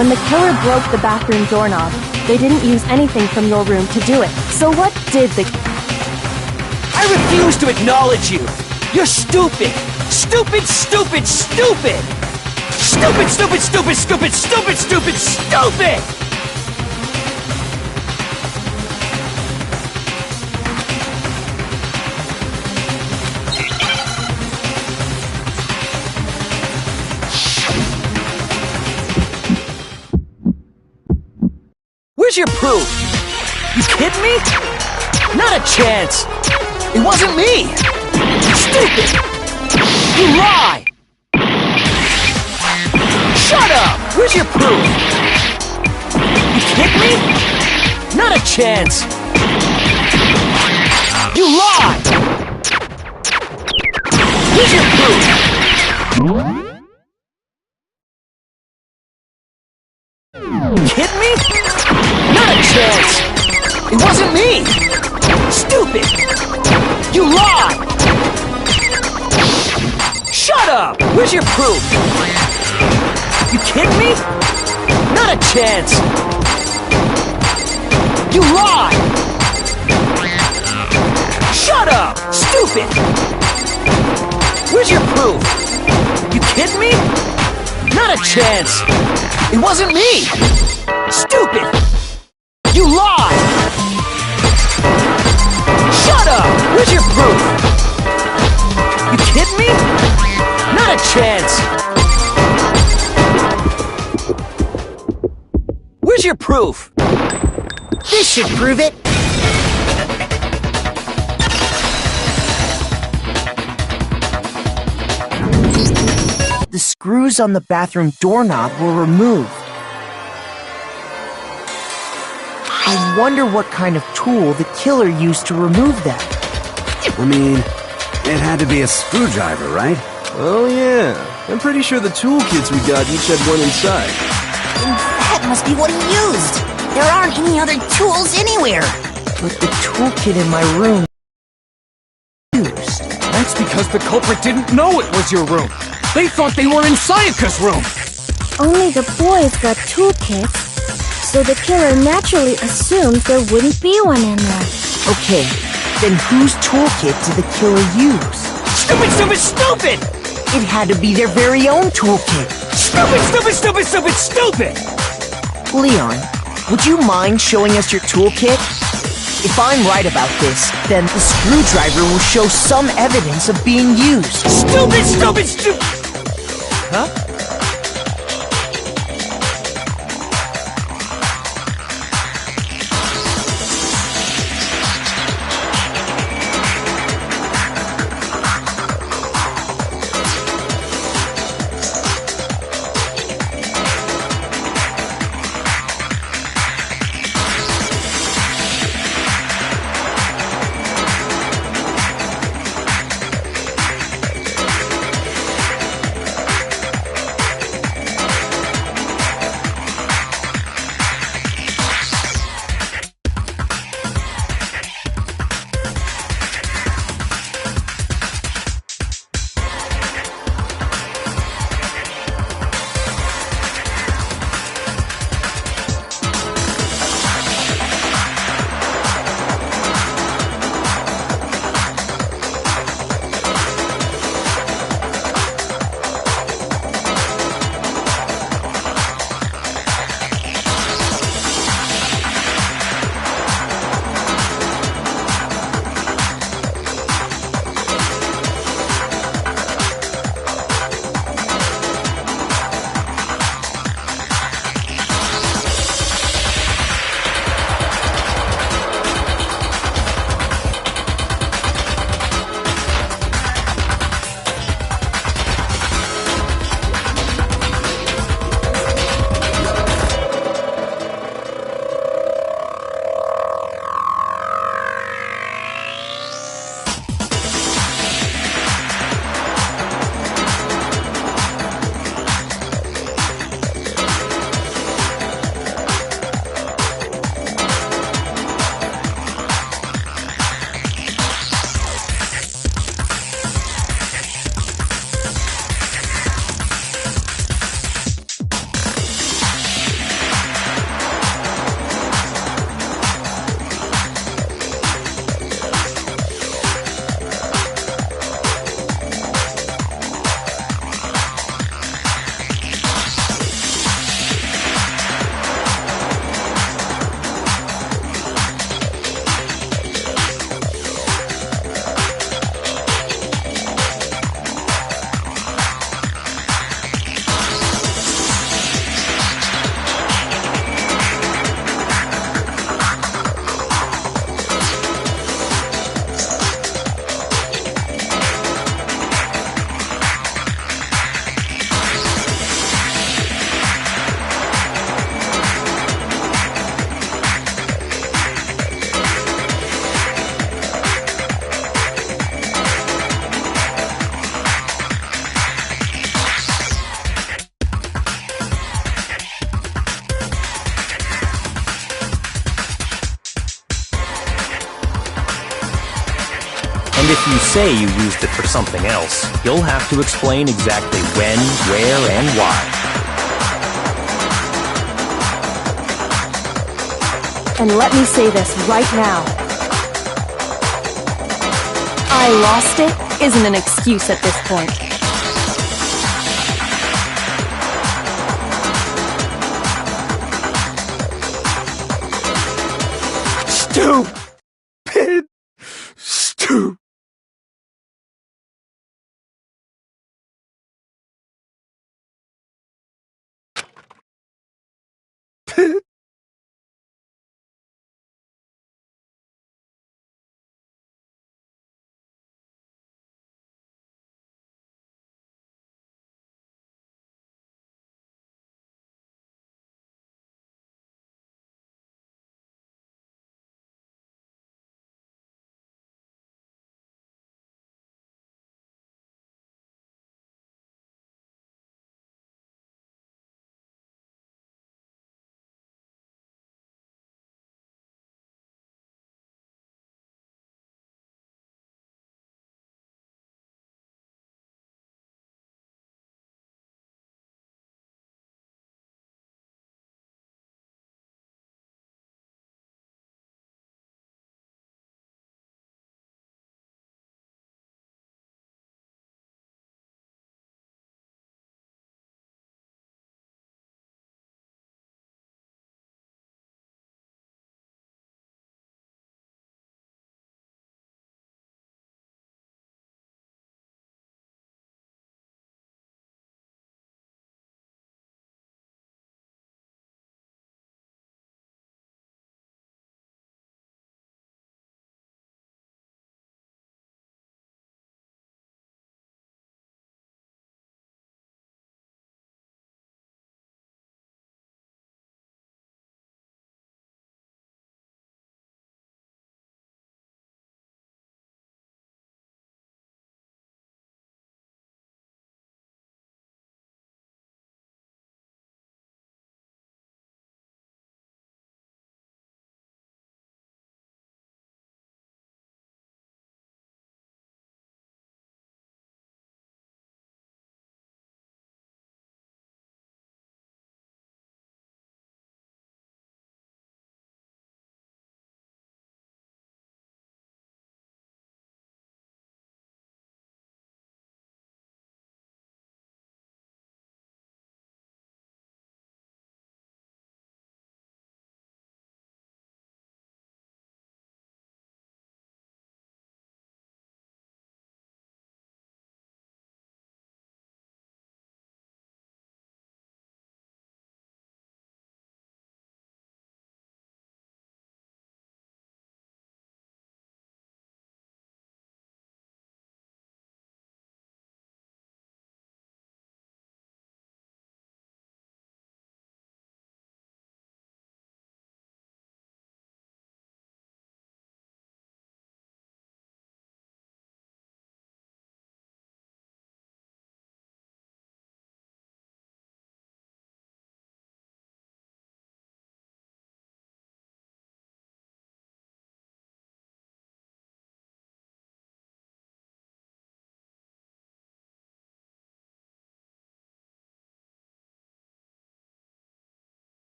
when the killer broke the bathroom doorknob, they didn't use anything from your room to do it. So what did the... I refuse to acknowledge you! You're stupid! Stupid, stupid, stupid! Stupid, stupid, stupid, stupid, stupid, stupid, stupid! Where's your proof? You kidding me? Not a chance! It wasn't me! Stupid! You lie! Shut up! Where's your proof? You kidding me? Not a chance! You lie! Where's your proof? Kidding me? Not a chance! It wasn't me! Stupid! You lie! Shut up! Where's your proof? You kidding me? Not a chance! You lie! Shut up! Stupid! Where's your proof? You kidding me? Not a chance! It wasn't me! Stupid! You lie! Shut up! Where's your proof? You kidding me? Not a chance! Where's your proof? This should prove it. The screws on the bathroom doorknob were removed. I wonder what kind of tool the killer used to remove them. I mean, it had to be a screwdriver, right? Oh yeah, I'm pretty sure the toolkits we got each had one inside. That must be what he used. There aren't any other tools anywhere. But the toolkit in my room used. That's because the culprit didn't know it was your room. They thought they were in Sayaka's room. Only the boys got toolkits, so the killer naturally assumed there wouldn't be one in there. Okay, then whose toolkit did the killer use? Stupid, stupid, stupid! It had to be their very own toolkit. Stupid, stupid, stupid, stupid, stupid! Leon, would you mind showing us your toolkit? If I'm right about this, then the screwdriver will show some evidence of being used. Stupid, stupid, stupid! Huh? if you say you used it for something else, you'll have to explain exactly when, where, and why. And let me say this right now. I lost it isn't an excuse at this point. Stupid. Stupid.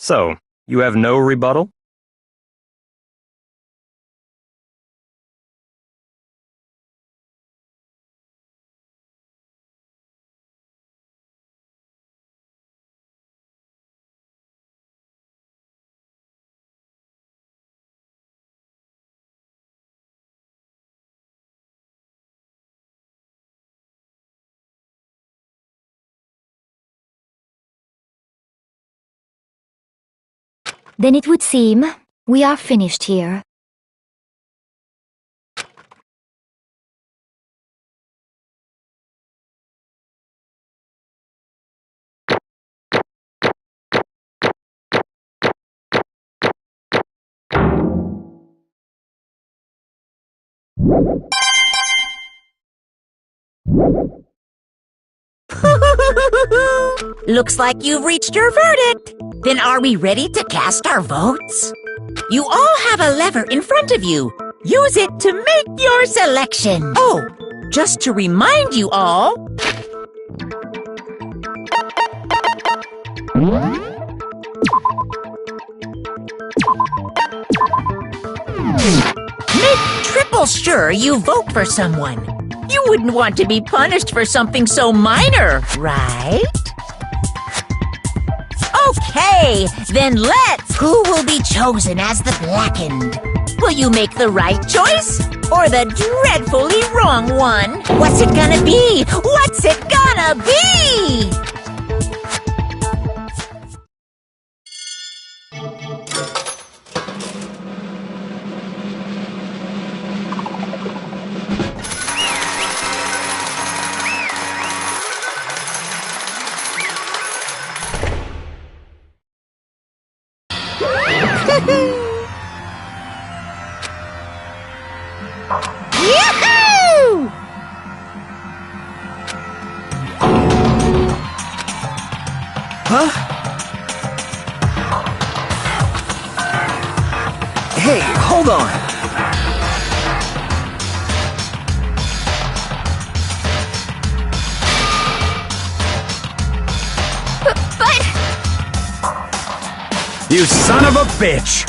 So, you have no rebuttal? Then it would seem we are finished here. Looks like you've reached your verdict. Then are we ready to cast our votes? You all have a lever in front of you. Use it to make your selection. Oh, just to remind you all, make triple sure you vote for someone. You wouldn't want to be punished for something so minor, right? Okay, then let's. Who will be chosen as the Blackened? Will you make the right choice or the dreadfully wrong one? What's it gonna be? What's it gonna be? Yahoo! Huh? Hey, hold on. But... You son of a bitch!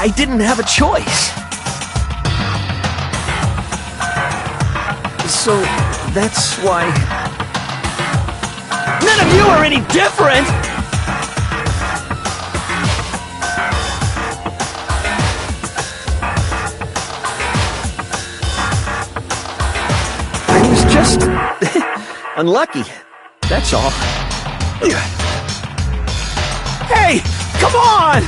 I didn't have a choice. So, that's why... None of you are any different! I was just... unlucky. That's all. Hey! Come on!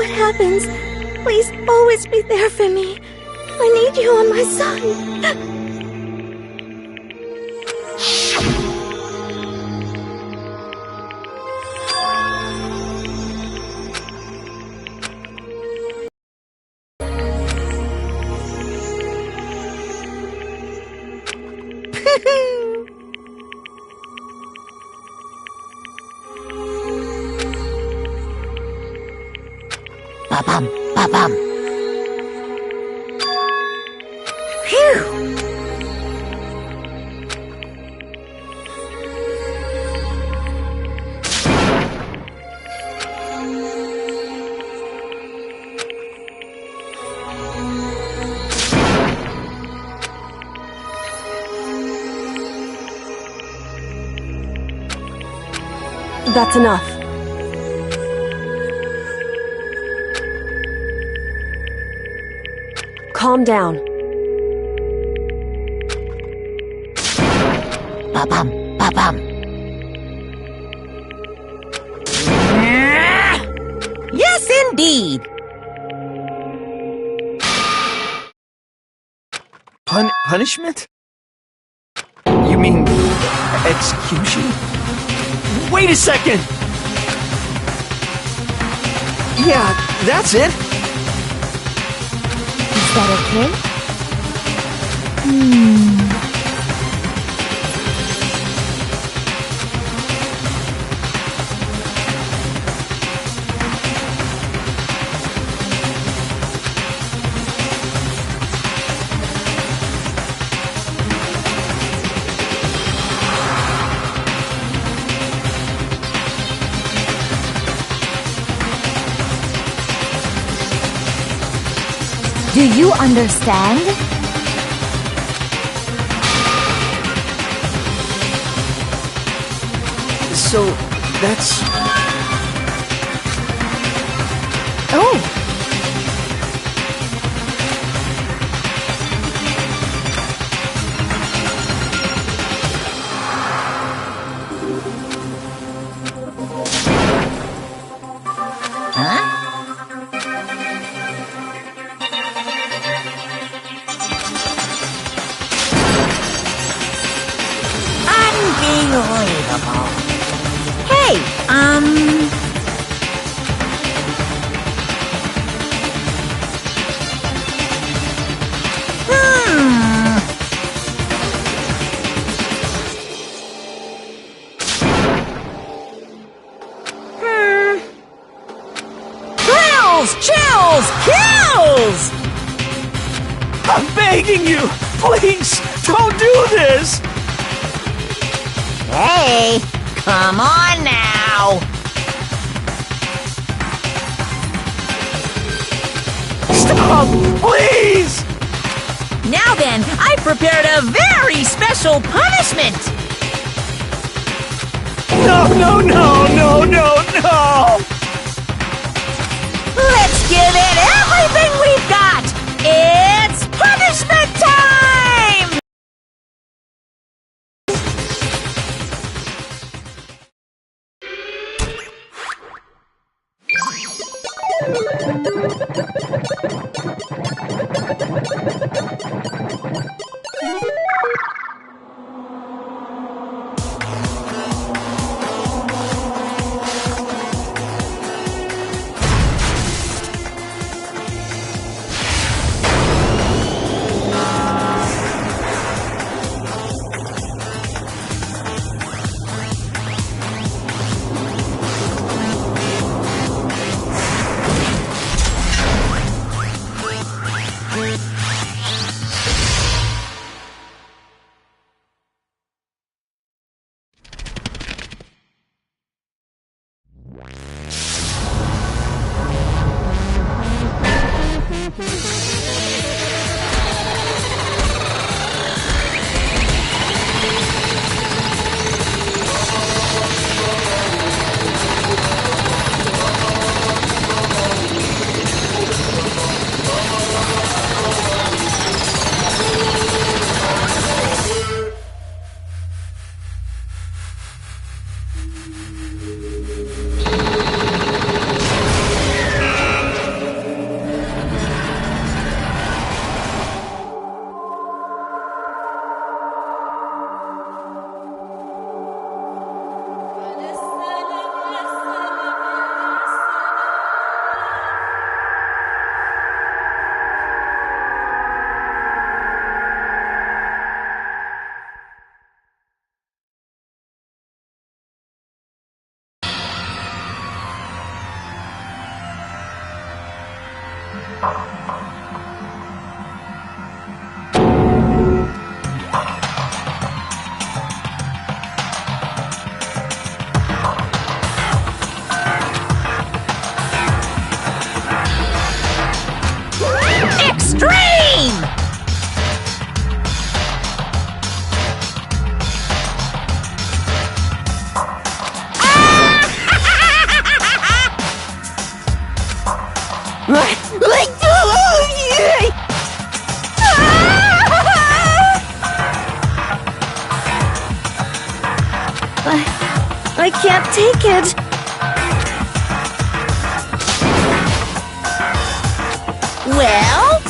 Happens, please always be there for me. I need you on my side. Ba-bum, ba-bum. Phew! That's enough. Calm down. Ba-bum, ba-bum. Yes, indeed. Punishment? You mean execution? Wait a second! Yeah, that's it. Is that okay? Do you understand? So, that's... Oh! Huh? Unbelievable. Hey, Thrills, chills, kills! I'm begging you! Please, don't do this! hey, come on now. Stop, please! Now then, I prepared a very special punishment. No, no, no, no, no, no! Let's give it everything we've got. It's punishment time! I can't take it. Well?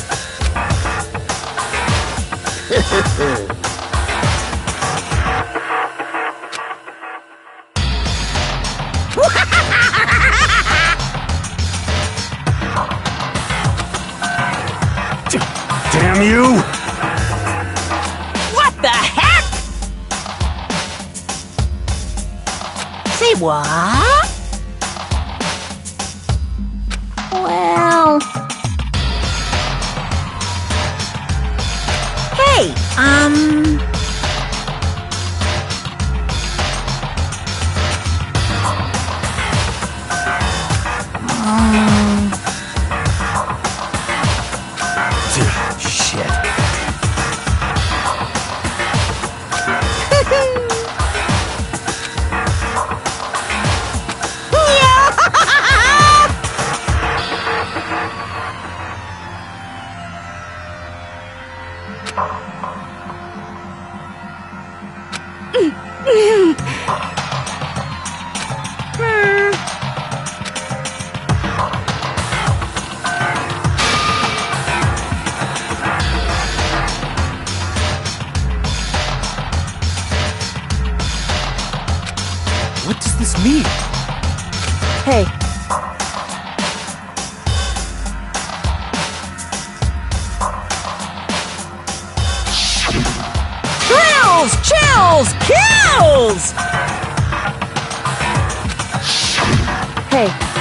Damn you! What the heck? Say what? Well... Hey, Shit. What does this mean? Hey, thrills, chills, kills! hey,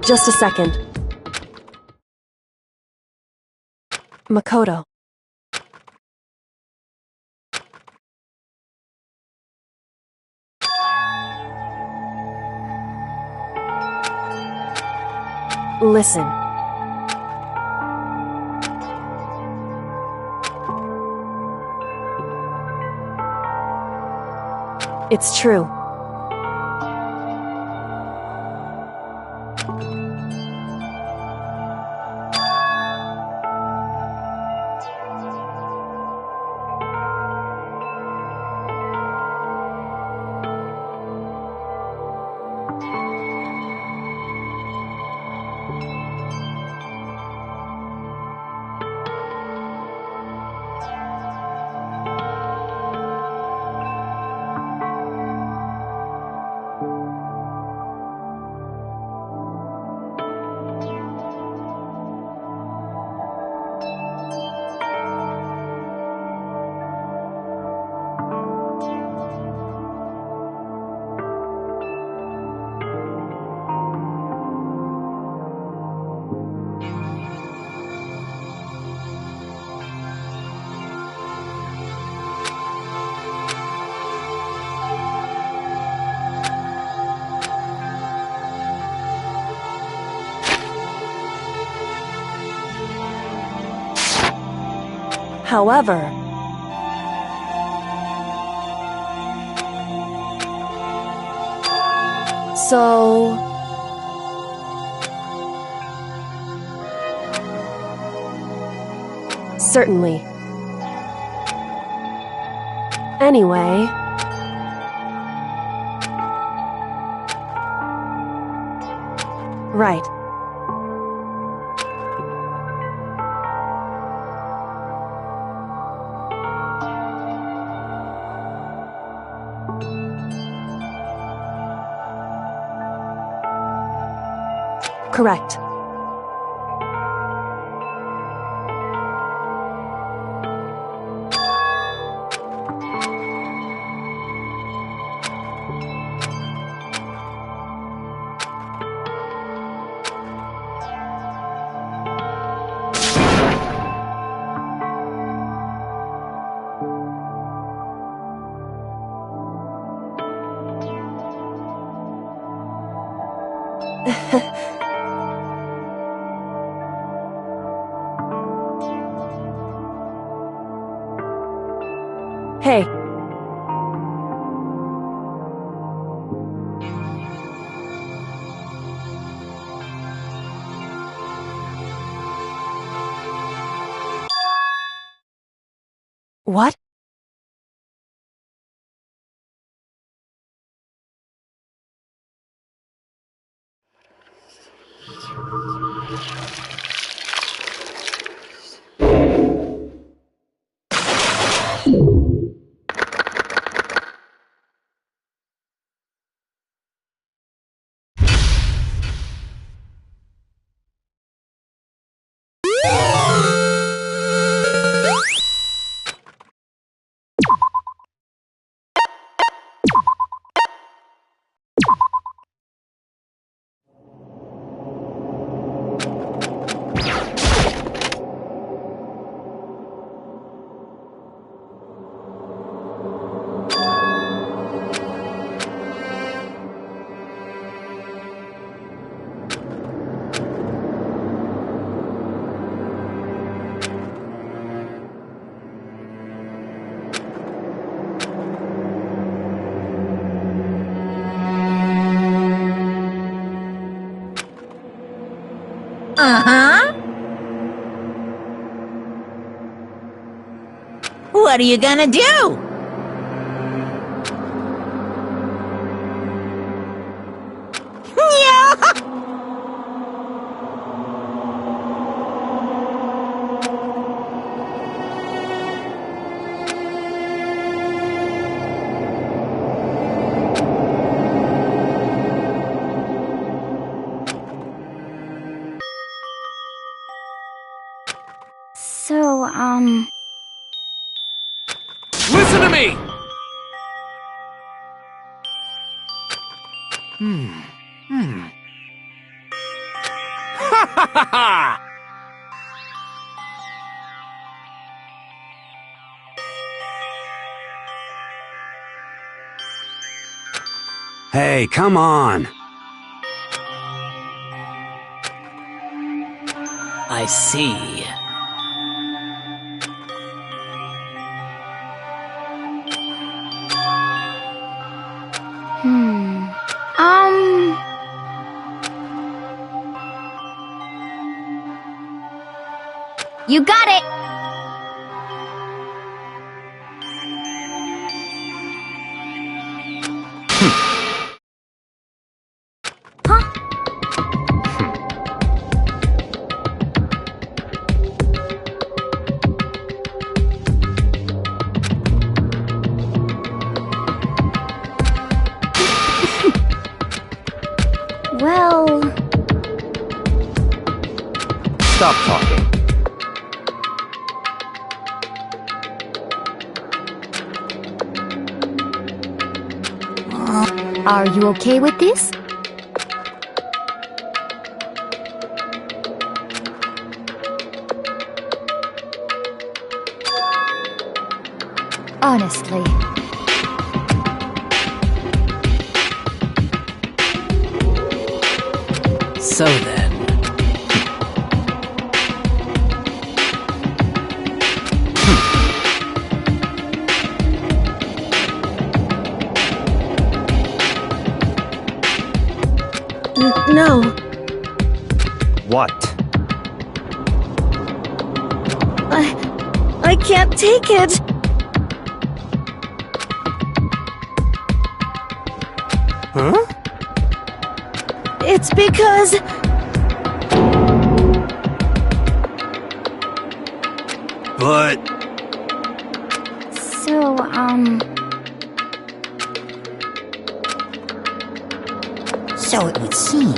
just a second. Makoto. Listen. It's true. However, so certainly. Anyway, right. Correct. Hey. What? Uh-huh. What are you gonna do? So, Listen to me! Ha ha ha ha! Hey, come on! I see. You got it! Well... Stop talking. Are you okay with this? Honestly. So then. No. What? I can't take it. Huh? It's because... But... So, So it would seem.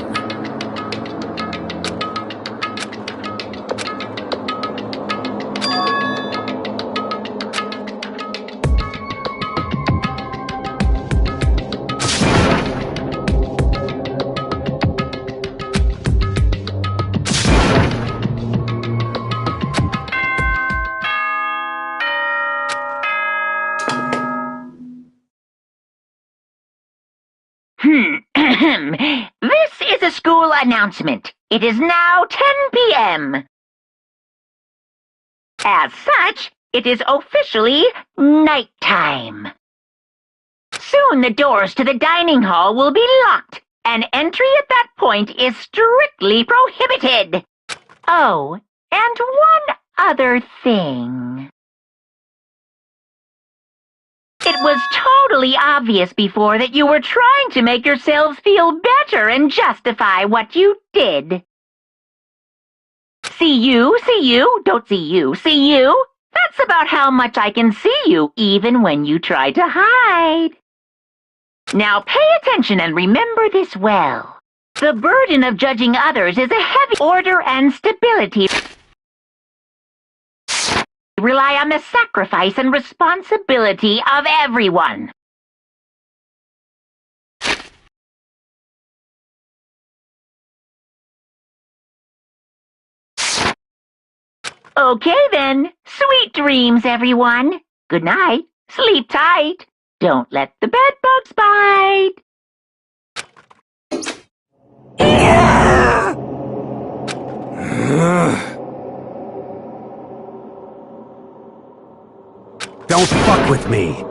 This is a school announcement. It is now 10 p.m. As such, it is officially nighttime. Soon the doors to the dining hall will be locked, and entry at that point is strictly prohibited. Oh, and one other thing. It was totally obvious before that you were trying to make yourselves feel better and justify what you did. See you, don't see you, see you. That's about how much I can see you, even when you try to hide. Now pay attention and remember this well. The burden of judging others is a heavy order and stability. Rely on the sacrifice and responsibility of everyone. Okay then, sweet dreams everyone. Good night, sleep tight. Don't let the bedbugs bite. Don't fuck with me!